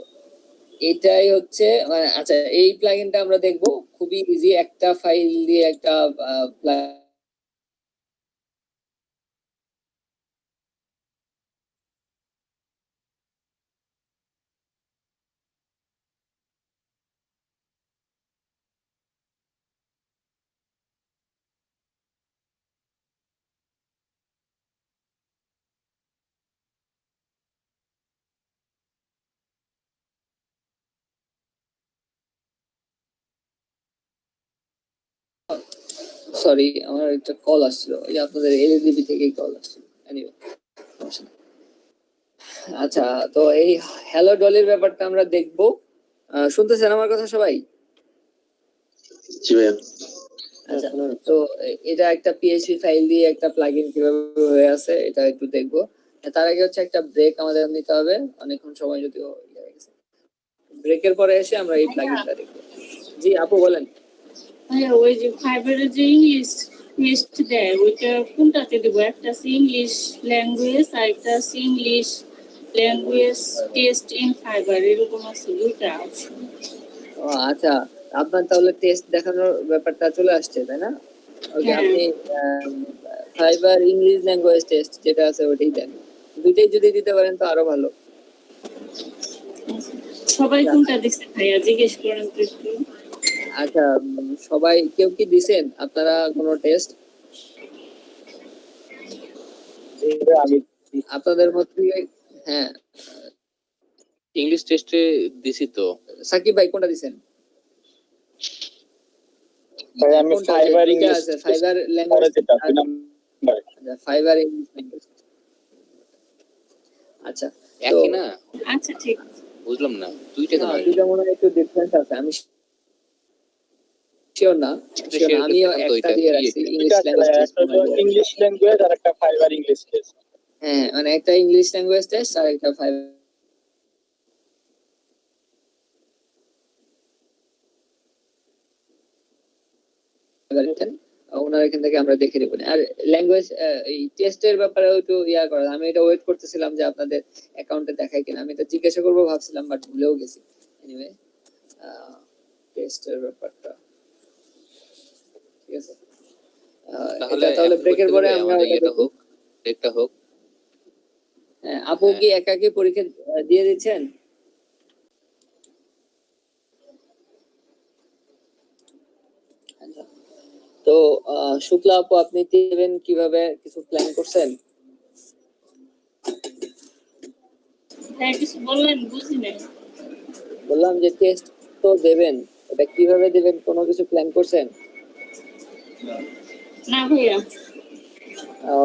এটাই হচ্ছে, মানে আচ্ছা এই প্লাগইনটা আমরা দেখব, খুবই ইজি, একটা ফাইল দিয়ে একটা সরি আমার একটা কল আসছিল, এই আপনাদের এলএডিবি থেকেই কল আসছিল। এনিওয়ে, আচ্ছা তো এই হ্যালো ডলির ব্যাপারটা আমরা দেখব। শুনতেছেন আমার কথা সবাই? জি ভাইয়া। আচ্ছা, তো এটা একটা পিএইচপি ফাইল দিয়ে একটা প্লাগইন কিভাবে হয়ে আছে এটা একটু দেখবো। তার আগে হচ্ছে একটা ব্রেক আমাদের নিতে হবে, অনেকক্ষণ সময় যদিও ব্রেকের পরে এসে আমরা এই প্লাগইনটা দেখবো। জি আপু বলেন। ভাইয়া ওই যে ফাইবারের যে ইংলিশ টেস্ট দেয় ওইটা কোনটাতে দেবো? একটা আছে ইংলিশ ল্যাঙ্গুয়েজ আর একটা আছে English language test in fibre, এরকম আছে দুইটা অপশন। ও আচ্ছা, আপনার তাহলে টেস্ট দেখানোর ব্যাপারটা চলে আসছে তাই না? ওকে, হ্যাঁ। আপনি ফাইবার ইংলিশ ল্যাঙ্গুয়েজ টেস্ট যেটা আছে ওটাই দেন। দুইটাই যদি দিতে পারেন তো আরো ভালো। সবাই কোনটা দিচ্ছে ভাইয়া জিজ্ঞেস করেন তো একটু। আচ্ছা, সবাই কেউ কি দিছেন আপনারা কোনো টেস্ট? আমি আপনাদের মধ্যে হ্যাঁ, ইংলিশ টেস্টে দিছি তো। সাকিব ভাই কোনটা দিছেন? ভাই আমি কোনটা? ফাইবার দুইটা ইংলিশ আছে, ফাইবার পরে ল্যাঙ্গুয়েজ যেটা দুই নাম্বার। Fibre English language. আচ্ছা, তো একই না? আচ্ছা ঠিক আছে। বুঝলাম না, দুইটা কেন না, আসবে? দুইটা মনে হয় একটু ডিফারেন্স আছে, আমি শিওর না। আমি একটা দিয়ে রাখছি English language test. English language আর একটা ফাইবার ইংলিশ টেস্ট। হ্যাঁ, মানে একটা ইংলিশ ল্যাঙ্গুয়েজ টেস্ট আর একটা ফাইবার ওনার এখান থেকে আমরা দেখে নেব। আর ল্যাঙ্গুয়েজ এই টেস্টের ব্যাপারে একটু ইয়া করা, আমি এটা ওয়েট করতেছিলাম যে আপনাদের অ্যাকাউন্টে দেখায় কিনা, আমি এটা জিজ্ঞাসা করবো ভাবছিলাম বাট ভুলেও গেছি। এনিওয়ে টেস্টের ব্যাপারটা ঠিক আছে। তাহলে ব্রেকের পরে আমরা এটা হোক, ব্রেকটা হোক। হ্যাঁ, আপু কি একা কি পরীক্ষা দিয়ে দিচ্ছেন? তো শুক্লা আপু আপনি দেবেন কিভাবে, কিছু প্ল্যান করছেন? হ্যাঁ কিছু বললেন বুঝি নাই। বললাম যে টেস্ট তো দেবেন, এটা কিভাবে দেবেন কোনো কিছু প্ল্যান করছেন? না ভাইয়া।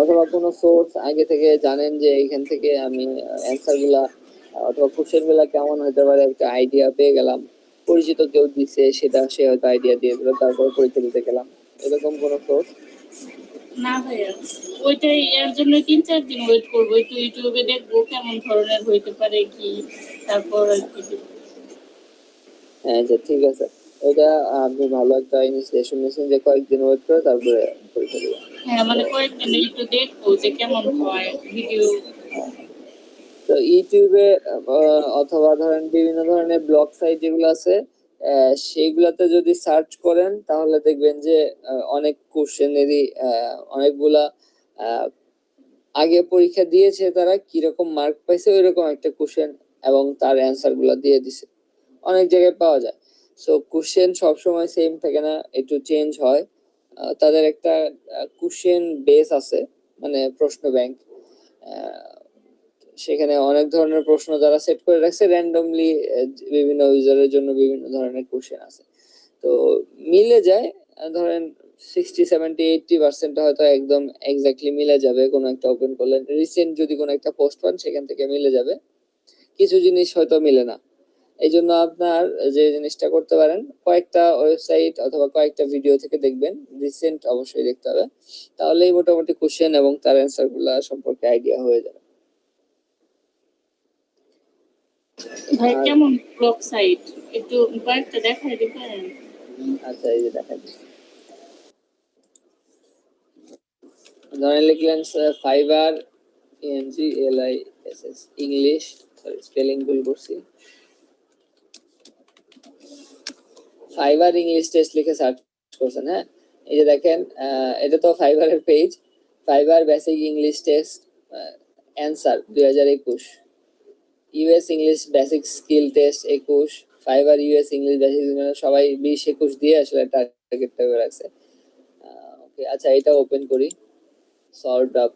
অথবা কোনো সোর্স আগে থেকে জানেন যে এখান থেকে আমি অ্যান্সার গুলা অথবা কোশ্চেন গুলা কেমন হতে পারে একটা আইডিয়া পেয়ে গেলাম, পরিচিত কেউ দিছে সেটা সে হয়তো আইডিয়া দিয়ে দিল, তারপরে পরীক্ষা দিতে গেলাম, এরকম কোনো সোর্স? না ভাইয়া, ওইটাই এর জন্য 3-4 দিন ওয়েট করবো, একটু ইউটিউবে দেখবো কেমন ধরনের হইতে পারে কি, তারপর আর কি দেখবো। হ্যাঁ আচ্ছা ঠিক আছে, এটা আপনি ভালো একটা ইনিশিয়েশন নিয়েছেন যে কয়েকদিন ওয়েট করে তারপরে পরীক্ষা দেবেন। হ্যাঁ মানে কয়েকদিন একটু দেখবো যে কেমন হয় ভিডিও। তো ইউটিউবে অথবা ধরেন বিভিন্ন ধরনের ব্লগ সাইট যেগুলো আছে সেইগুলাতে যদি সার্চ করেন তাহলে দেখবেন যে অনেক কোশ্চেনেরই অনেকগুলা আগে পরীক্ষা দিয়েছে তারা কিরকম মার্ক পাইছে ওইরকম একটা কোশ্চেন এবং তার অ্যান্সার গুলা দিয়ে দিছে, অনেক জায়গায় পাওয়া যায়। সো কোশ্চেন সবসময় সেম থাকে না, একটু চেঞ্জ হয়। তাদের একটা কোশ্চেন বেস আছে, মানে প্রশ্ন ব্যাংক, সেখানে অনেক ধরনের প্রশ্ন যারা সেট করে রাখছে র্যান্ডমলি, বিভিন্ন ইউজারের জন্য বিভিন্ন ধরনের কোশ্চেন আছে। তো মিলে যায়, ধরেন 60-70-80% হয়তো একদম এক্স্যাক্টলি মিলে যাবে, কোনো একটা ওপেন করলে রিসেন্ট যদি কোনো একটা পোস্ট পান সেখান থেকে মিলে যাবে, কিছু জিনিস হয়তো মিলে না। এই জন্য আপনার যে জিনিসটা করতে পারেন, কয়েকটা ওয়েবসাইট অথবা কয়েকটা ভিডিও থেকে দেখবেন, রিসেন্ট অবশ্যই দেখতে হবে, তাহলেই মোটামুটি কোশ্চেন এবং তার অ্যান্সার গুলা সম্পর্কে আইডিয়া হয়ে যাবে। ভাই কেমন ব্লগ সাইট একটু কয়েকটা দেখাই দিবেন? আচ্ছা এই যে দেখা যাচ্ছে, ধরেন লিখলেন fibre ENGLISS English, sorry spelling ভুল করছি, ফাইবার ইংলিশ টেস্ট লিখে সার্চ করছেন। হ্যাঁ এই যে দেখেন, এটা তো ফাইবারের page, fibre basic English test answer 2021, US English basic skill test 21, fibre US English basic, সবাই 20-21 দিয়ে আসলে টার্গেটটা করে রাখছে। ওকে আচ্ছা এটা ওপেন করি, সর্ট আপ।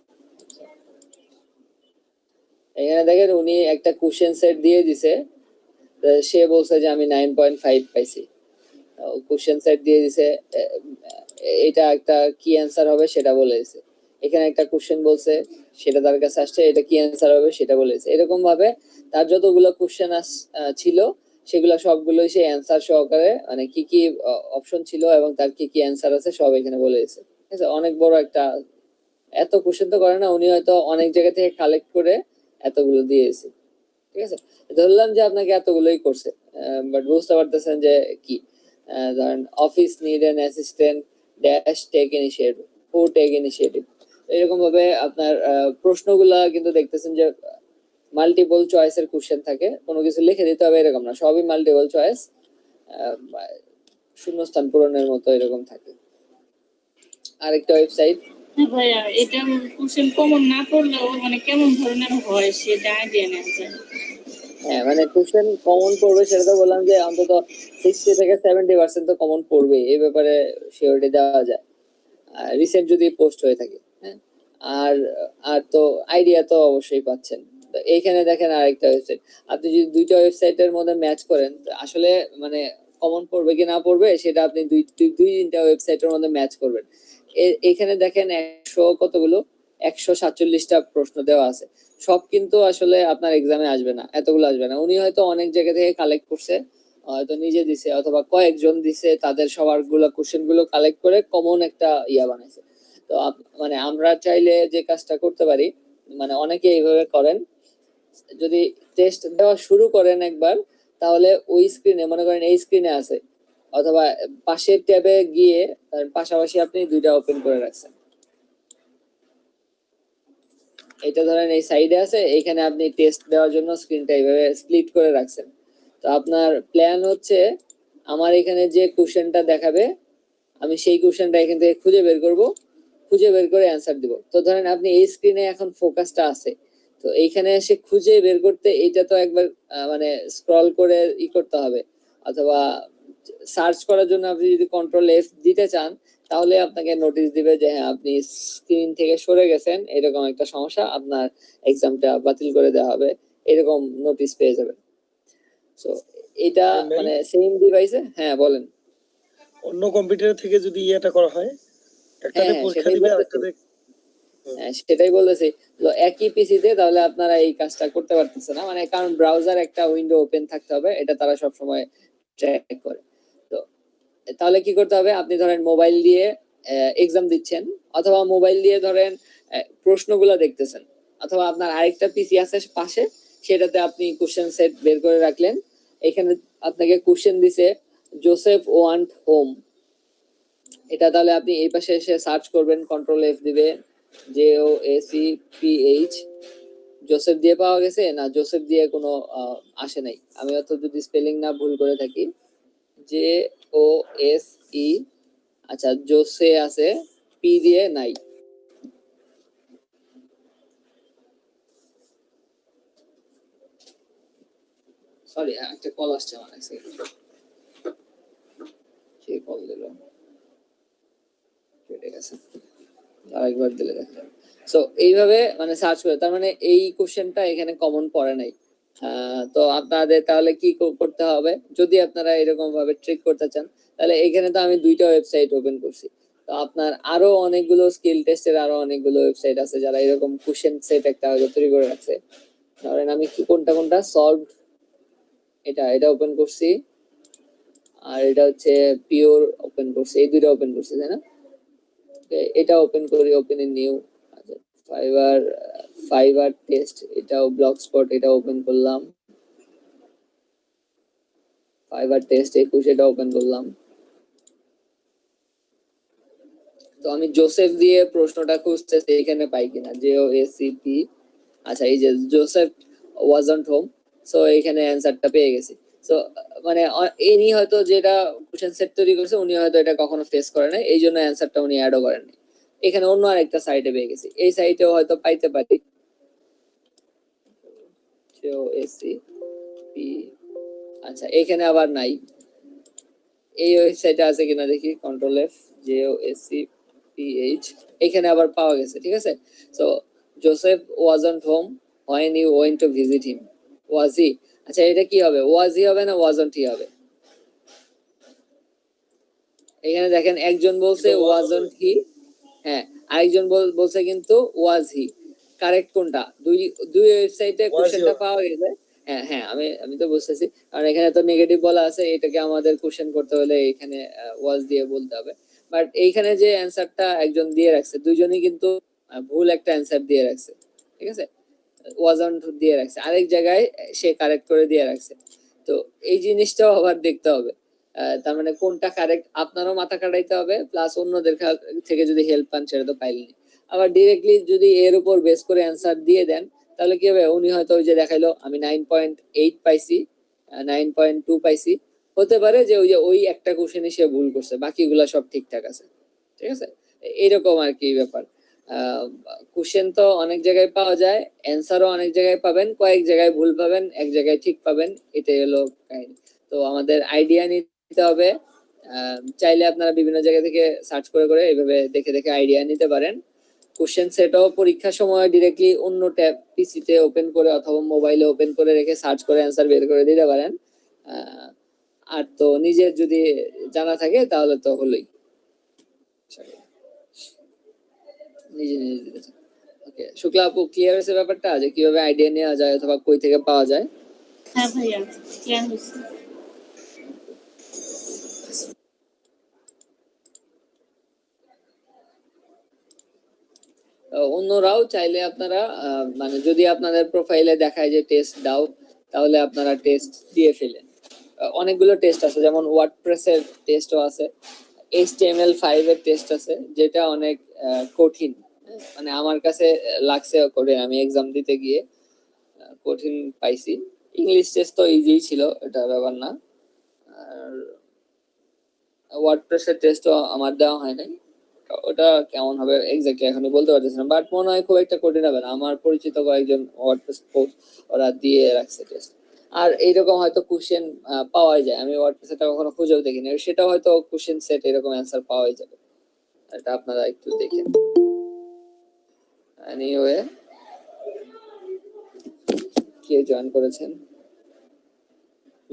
এখানে দেখেন উনি একটা কোশ্চেন সেট দিয়ে দিছে, সে বলছে যে আমি 9.5 পাইছি, কোশ্চেন সেট দিয়ে দিছে, এটা একটা কি অ্যান্সার হবে সেটা বলে দিছে, এখানে একটা কোশ্চেন বলছে সেটা তার কাছে আসছে, এটা কি অ্যান্সার হবে সেটা বলে দিছে। এরকম ভাবে তার যতগুলো কোশ্চেন ছিল সেগুলা সবগুলোই সে অ্যান্সার সহকারে মানে কি কি অপশন ছিল এবং তার কি কি অ্যান্সার আছে সব এখানে বলে দিয়েছে। ঠিক আছে, অনেক বড় একটা, এত কোশ্চেন তো করে না উনি, হয়তো অনেক জায়গা থেকে কালেক্ট করে এতগুলো দিয়েছে। ঠিক আছে, ধরলাম যে আপনাকে এতগুলোই করছে, বাট বুঝতে পারতেছেন যে কি, ধরেন office need an assistant dash take initiative, who take initiative, এরকম ভাবে আপনার প্রশ্নগুলা কিন্তু দেখতেছেন যে মাল্টিপল চয়েসের কোশ্চেন থাকে, কোনো কিছু লিখে দিতে হবে এরকম না, সবই মাল্টিপল চয়েস, শূন্যস্থান পূরণের মতো এরকম থাকে। আরেকটা ওয়েবসাইট, হ্যাঁ ভাইয়া, এটা কোশ্চেন কমন না করলেও মানে কেমন ধরনের হয় সেটা আইডিয়া নেওয়া যায়। হ্যাঁ মানে কোশ্চেন কমন পড়বে সেটা তো বললাম যে অন্তত 60 থেকে 70% তো কমন পড়বে, এই ব্যাপারে সিওরিটি দেওয়া যায় রিসেন্ট যদি পোস্ট হয়ে থাকে। হ্যাঁ, আর আর তো আইডিয়া তো অবশ্যই পাচ্ছেন। তো এইখানে দেখেন আরেকটা ওয়েবসাইট, আপনি যদি দুইটা ওয়েবসাইটের মধ্যে ম্যাচ করেন আসলে মানে কমন পড়বে কি না পড়বে সেটা আপনি দুই তিনটা ওয়েবসাইটের মধ্যে ম্যাচ করবেন। এখানে দেখেন 147টা প্রশ্ন দেওয়া আছে, সব কিন্তু আসলে আপনার এক্সামে আসবে না, এতগুলো আসবে না, উনি হয়তো অনেক জায়গা থেকে কালেক্ট করছে, হয়তো নিজে দিছে অথবা কয়েকজন দিছে, তাদের সবার গুলো কোশ্চেন গুলো কালেক্ট করে কমন একটা ইয়া বানাইছে। তো মানে আমরা চাইলে যে কাজটা করতে পারি, মানে অনেকে এইভাবে করেন, যদি টেস্ট দেওয়া শুরু করেন একবার, তাহলে ওই স্ক্রিনে মনে করেন এই স্ক্রিনে আছে অথবা পাশের ট্যাবে গিয়ে তার পাশাপাশি আপনি দুইটা ওপেন করে রাখছেন, এটা ধরেন এই সাইডে আছে, এখানে আপনি টেস্ট দেওয়ার জন্য স্ক্রিনটা এইভাবে স্প্লিট করে রাখছেন। তো আপনার প্ল্যান হচ্ছে আমার এখানে যে কোশ্চেনটা দেখাবে আমি সেই কোশ্চেনটা এখান থেকে খুঁজে বের করব, খুঁজে বের করে অ্যান্সার দিব। তো ধরেন আপনি এই স্ক্রিনে এখন ফোকাসটা আছে, তো এইখানে এসে খুঁজে বের করতে এইটা তো একবার মানে স্ক্রল করে ই করতে হবে, অথবা সার্চ করার জন্য আপনি যদি কন্ট্রোল এফ দিতে চান তাহলে আপনাকে নোটিশ দিবে যে হ্যাঁ আপনি স্ক্রিন থেকে সরে গেছেন, এরকম একটা সমস্যা, আপনার এক্সামটা বাতিল করে দেওয়া হবে, এরকম নোটিশ পেয়ে যাবেন। সো এটা মানে সেম ডিভাইসে। হ্যাঁ বলেন। অন্য কম্পিউটার থেকে যদি এটা করা হয়, একটাতে হ্যাঁ, পরীক্ষা সেটাই দিবে বলতেছি। আরেকটাতে হ্যাঁ সেটাই বলতেছি, তো একই পিসিতে তাহলে আপনারা এই কাজটা করতে পারতেছে না, মানে কারণ ব্রাউজার একটা উইন্ডো ওপেন থাকতে হবে, এটা তারা সব সময় ট্র্যাক করে। তো তাহলে কি করতে হবে, আপনি ধরেন মোবাইল দিয়ে এক্সাম দিচ্ছেন, অথবা মোবাইল দিয়ে ধরেন প্রশ্নগুলো দেখতেছেন, অথবা আপনার আরেকটা পিসি আছে পাশে, সেটাতে আপনি কোশ্চেন সেট বের করে রাখলেন, এখানে আপনাকে কোশ্চেন দিছে জোসেফ ওয়ান্ট হোম, এটা তাহলে আপনি এই পাশে এসে সার্চ করবেন, কন্ট্রোল এফ দিবে, JOSEPH, জোসেফ দিয়ে পাওয়া গেছে না, জোসেফ দিয়ে কোনো আসে নাই, আমি অত যদি স্পেলিং না ভুল করে থাকি, JOSE, আচ্ছা জোসে আছে, পি দিয়ে নাই, সরি একটা কল আসছে আমার, এক সেকেন্ড, কে কল দিল, কেটে গেছে, আরেকবার দিলে দেখা যাবে। সো এইভাবে মানে সার্চ করে, তার মানে এই কোশ্চেনটা এখানে কমন পড়ে নাই। তো আপনাদের তাহলে কি করতে হবে, যদি আপনারা এরকম ভাবে ট্রিক করতে চান, তাহলে এখানে তো আমি দুইটা ওয়েবসাইট ওপেন করছি, তো আপনার আরো অনেকগুলো স্কিল টেস্টের আরো অনেকগুলো ওয়েবসাইট আছে যারা এরকম কোশ্চেন সেট একটা তৈরি করে রাখছে। ধরেন আমি কি কোনটা সলভ, এটা ওপেন করছি, আর এটা হচ্ছে পিওর ওপেন করছি, এই দুইটা ওপেন করছি তাই না, এটা ওপেন করি, ওপেন ইন নিউ, আচ্ছা ফাইবার টেস্ট, এটাও ব্লগ স্পট, এটা ওপেন করলাম, ফাইবার টেস্ট 21, এটা ওপেন করলাম। তো আমি জোসেফ দিয়ে প্রশ্নটা খুঁজতেছি এখানে পাই কিনা, JOSEP, আচ্ছা এই যে জোসেফ ওয়াজন্ট হোম, সো এখানে অ্যান্সারটা পেয়ে গেছি। সো মানে ইনি হয়তো যেটা কোশ্চেন সেট তৈরি করছে উনি হয়তো এটা কখনো ফেস করে নাই, এই জন্য অ্যান্সারটা উনি অ্যাডও করেন নাই। এখানে অন্য আরেকটা সাইটে পেয়ে গেছি, এই সাইটেও হয়তো পাইতে পারি, JOSEP, আচ্ছা এখানে আবার নাই, এই ওয়েবসাইটে আছে কিনা দেখি, কন্ট্রোল এফ, JOSEPH, এখানে আবার পাওয়া গেছে। ঠিক আছে, so Joseph wasn't home when you went to visit him, was he, আচ্ছা এটা কি হবে, was he হবে না wasn't he হবে, এখানে দেখেন একজন বলছে wasn't he, হ্যাঁ আরেকজন বলছে কিন্তু was he, কারেক্ট কোনটা, দুই ওয়েবসাইটে কোশ্চেনটা পাওয়া গেছে, হ্যাঁ হ্যাঁ, আমি তো বুঝতেছি, কারণ এখানে তো নেগেটিভ বলা আছে, এটাকে আমাদের কোশ্চেন করতে হলে এখানে ওয়াজ দিয়ে বলতে হবে। বাট এইখানে যে অ্যান্সারটা একজন দিয়ে রাখছে, দুজনই কিন্তু ভুল একটা অ্যান্সার দিয়ে রাখছে, ঠিক আছে, ওয়াজ অন দিয়ে রাখছে, আরেক জায়গায় সে কারেক্ট করে দিয়ে রাখছে। তো এই জিনিসটাও আবার দেখতে হবে, তার মানে কোনটা কারেক্ট আপনারও মাথা কাটাইতে হবে, প্লাস অন্যদের থেকে যদি হেল্প পান সেটা তো পাইলেনি। আবার ডিরেক্টলি যদি এর উপর বেস করে অ্যান্সার দিয়ে দেন, তাহলে কি হবে, উনি হয়তো ওই যে দেখাইলো আমি 9.8 পাইছি, 9.2 পাইছি, হতে পারে যে ওই একটা কোশ্চেনে সে ভুল করছে, বাকিগুলা সব ঠিকঠাক আছে, ঠিক আছে, এইরকম আর কি ব্যাপার। কোশ্চেন তো অনেক জায়গায় পাওয়া যায়, অ্যান্সারও অনেক জায়গায় পাবেন, কয়েক জায়গায় ভুল পাবেন, এক জায়গায় ঠিক পাবেন, এটাই হলো কাহিনী। তো আমাদের আইডিয়া নিতে হবে, চাইলে আপনারা বিভিন্ন জায়গা থেকে সার্চ করে করে এইভাবে দেখে দেখে আইডিয়া নিতে পারেন। কোশ্চেন সেটও পরীক্ষার সময় ডিরেক্টলি অন্য ট্যাব পিসিতে ওপেন করে অথবা মোবাইলে ওপেন করে রেখে সার্চ করে অ্যান্সার বের করে দিতে পারেন। আর তো নিজের যদি জানা থাকে তাহলে তো হলোই, নিজে নিজে দিতে। ওকে, শুক্লা আপু, ক্লিয়ার হয়েছে ব্যাপারটা যে কিভাবে আইডিয়া নেওয়া যায় অথবা কই থেকে পাওয়া যায়? হ্যাঁ ভাইয়া, ক্লিয়ার হয়েছে। অন্যরাও চাইলে আপনারা মানে যদি আপনাদের প্রোফাইলে দেখায় যে টেস্ট দাও, তাহলে আপনারা টেস্ট দিয়ে ফেলেন। অনেকগুলো টেস্ট আছে, যেমন ওয়ার্ডপ্রেসের টেস্টও আছে, HTML5 এর টেস্ট আছে, যেটা অনেক কঠিন। মানে আমার কাছে লাগছে করে আমি এক্সাম দিতে গিয়ে কঠিন পাইছি। ইংলিশ টেস্ট তো ইজি ছিল, এটা ব্যাপার না। আর ওয়ার্ডপ্রেসের টেস্টও আমার দেওয়া হয় নাই, ওটা কেমন হবে এক্স্যাক্টলি এখনই বলতে পারতেছি না, বাট মনে হয় খুব একটা কঠিন হবে না। আমার পরিচিত কয়েকজন ওয়ার্ডপ্রেস কোর্স ওরা দিয়ে রাখছে টেস্ট। আর এইরকম হয়তো কোশ্চেন পাওয়াই যায়, আমি ওয়ার্ডপ্রেসটা কখনো খুঁজেও দেখিনি, সেটা হয়তো কোশ্চেন সেট এরকম অ্যান্সার পাওয়াই যাবে, এটা আপনারা একটু দেখেন। এনিওয়ে, কে জয়েন করেছেন?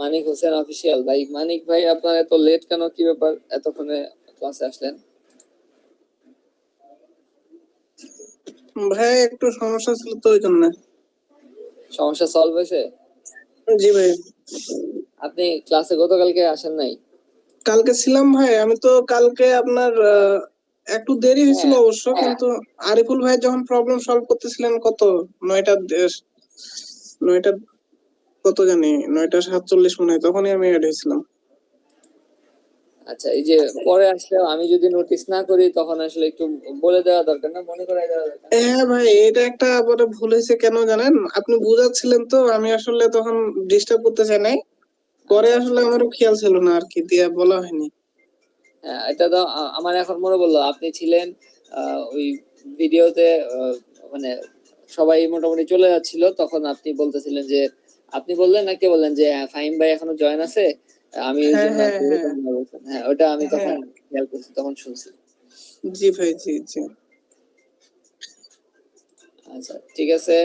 মানিক হোসেন অফিসিয়াল। ভাই মানিক ভাই, আপনার এত লেট কেন, কি ব্যাপার, এতক্ষণে ক্লাসে আসলেন? ভাই একটু সমস্যা ছিল তো ওই জন্য। সমস্যা সলভ হয়েছে? জি ভাই। আপনি ক্লাসে গতকালকে আসেন নাই? কালকে ছিলাম ভাই, আমি তো কালকে আপনার একটু দেরি হয়েছিল হ্যাঁ অবশ্য, কিন্তু আরিফুল ভাই যখন প্রবলেম সলভ করতেছিলেন কত 9টা কত জানি 9টা 47 মনে হয়, তখনই আমি অ্যাড হয়েছিলাম। আচ্ছা, এই যে পরে আসলে আমি যদি নোটিস না করি তখন আসলে একটু বলে দেওয়া দরকার না, মনে করাই দেওয়া দরকার। হ্যাঁ ভাই, এটা একটা পরে ভুল হয়েছে, কেন জানেন, আপনি বুঝাচ্ছিলেন তো আমি আসলে তখন ডিস্টার্ব করতে চাই নাই, পরে আচ্ছা, আসলে আমারও খেয়াল ছিল না আর কি, দিয়া বলা হয়নি। হ্যাঁ, এটা তো আমার এখন মনে পড়লো, আপনি ছিলেন ওই ভিডিওতে, মানে সবাই মোটামুটি চলে যাচ্ছিল, তখন আপনি বলতেছিলেন যে, আপনি বললেন না কে বললেন যে ফাহিম ভাই এখনো জয়েন আছে, আমি ওই হ্যাঁ জন্য হ্যাঁ হ্যাঁ বলছেন, হ্যাঁ ওটা আমি তখন হ্যাঁ, খেয়াল করছি, তখন শুনছি। জি ভাই, জি জি। আচ্ছা ঠিক আছে,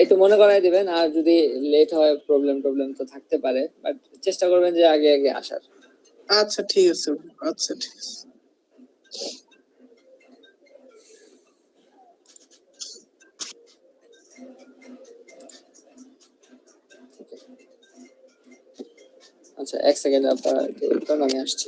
একটু মনে করাই দিবেন, আর যদি লেট হয় প্রবলেম তো থাকতে পারে, বাট চেষ্টা করবেন যে আগে আগে আসার। আচ্ছা ঠিক আছে ভাই, আচ্ছা ঠিক আছে। আচ্ছা, এক সেকেন্ড আপনারা আমি আসছি।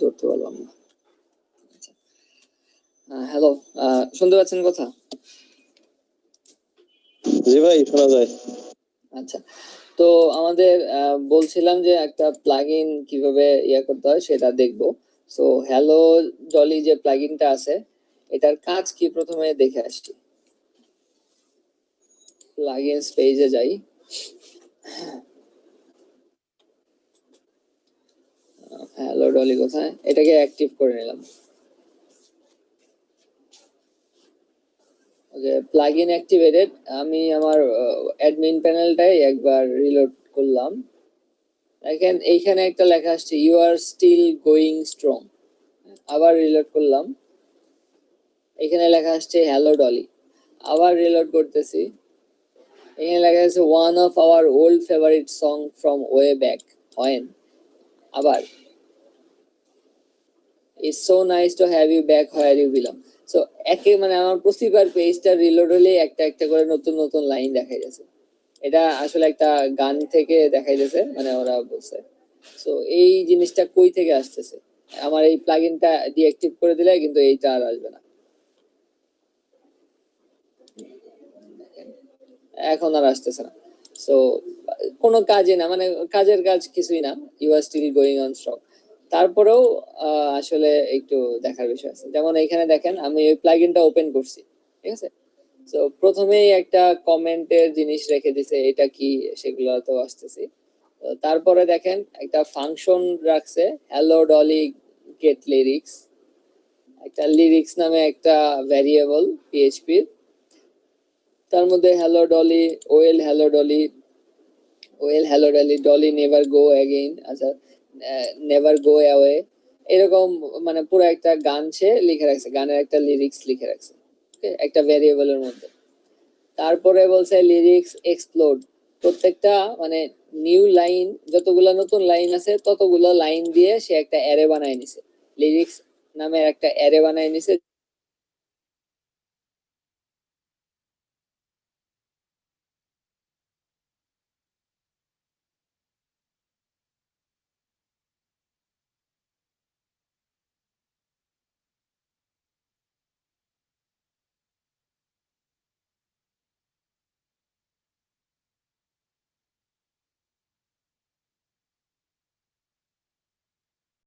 ধরতে পারলাম না। হ্যালো, শুনতে পাচ্ছেন কথা? জি ভাই, শোনা যায়। আচ্ছা, তো আমাদের বলছিলাম যে একটা প্লাগইন কিভাবে করতে হয় সেটা দেখবো। সো হ্যালো ডলি যে প্লাগইনটা আছে এটার কাজ কি প্রথমে দেখে আসি। প্লাগইনস পেজে যাই। হ্যালো ডলি কোথায়? এটাকে অ্যাক্টিভ করে নিলাম। ওকে, প্লাগইন অ্যাক্টিভেটেড। আমি আমার অ্যাডমিন প্যানেলটাই একবার রিলোড করলাম। দেখেন এইখানে একটা লেখা আসছে you are still going strong. আবার রিলোড করলাম, এখানে লেখা আসছে হ্যালো ডলি। আবার রিলোড করতেছি, এখানে লেখা আছে one of our old favourite song from way back when. আবার it's so nice to have you back where you belong. So একে মানে আমার প্রতিবার পেজটা রিলোড হলে একটা একটা করে নতুন নতুন লাইন দেখা যাচ্ছে। এটা আসলে একটা গান থেকে দেখাই যাচ্ছে, মানে ওরা বলছে। সো এই জিনিসটা কই থেকে আসতেছে? আমার এই প্লাগইনটা ডিঅ্যাক্টিভ করে দিলে কিন্তু এইটা আর আসবে না। এখন আর আসতেছে না। সো কোনো কাজে না, মানে কাজের কাজ কিছুই না, you are still going on strong. তারপরেও আসলে একটু দেখার বিষয় আছে। যেমন এখানে দেখেন আমি ওই প্লাগইনটা ওপেন করছি, ঠিক আছে? তো প্রথমেই একটা কমেন্টের জিনিস রেখে দিছে, এটা কি সেগুলো তো আসতেছি। তারপরে দেখেন একটা ফাংশন রাখছে হ্যালো ডলি গেট লিরিক্স, একটা লিরিক্স নামে একটা ভ্যারিয়েবল পিএইচপি। তার মধ্যে hello Dolly, well hello Dolly, well hello Dolly, Dolly never গো অ্যাগেইন, আচ্ছা নেভার গো অ্যাওয়ে, এরকম মানে পুরো একটা গান সে লিখে রাখছে, গানের একটা লিরিক্স লিখে রাখছে একটা ভ্যারিয়েবলের মধ্যে। তারপরে বলছে লিরিক্স এক্সপ্লোড, প্রত্যেকটা মানে নিউ লাইন, যতগুলো নতুন লাইন আছে ততগুলো লাইন দিয়ে সে একটা অ্যারে বানায় নিছে, লিরিক্স নামে একটা অ্যারে বানায় নিছে,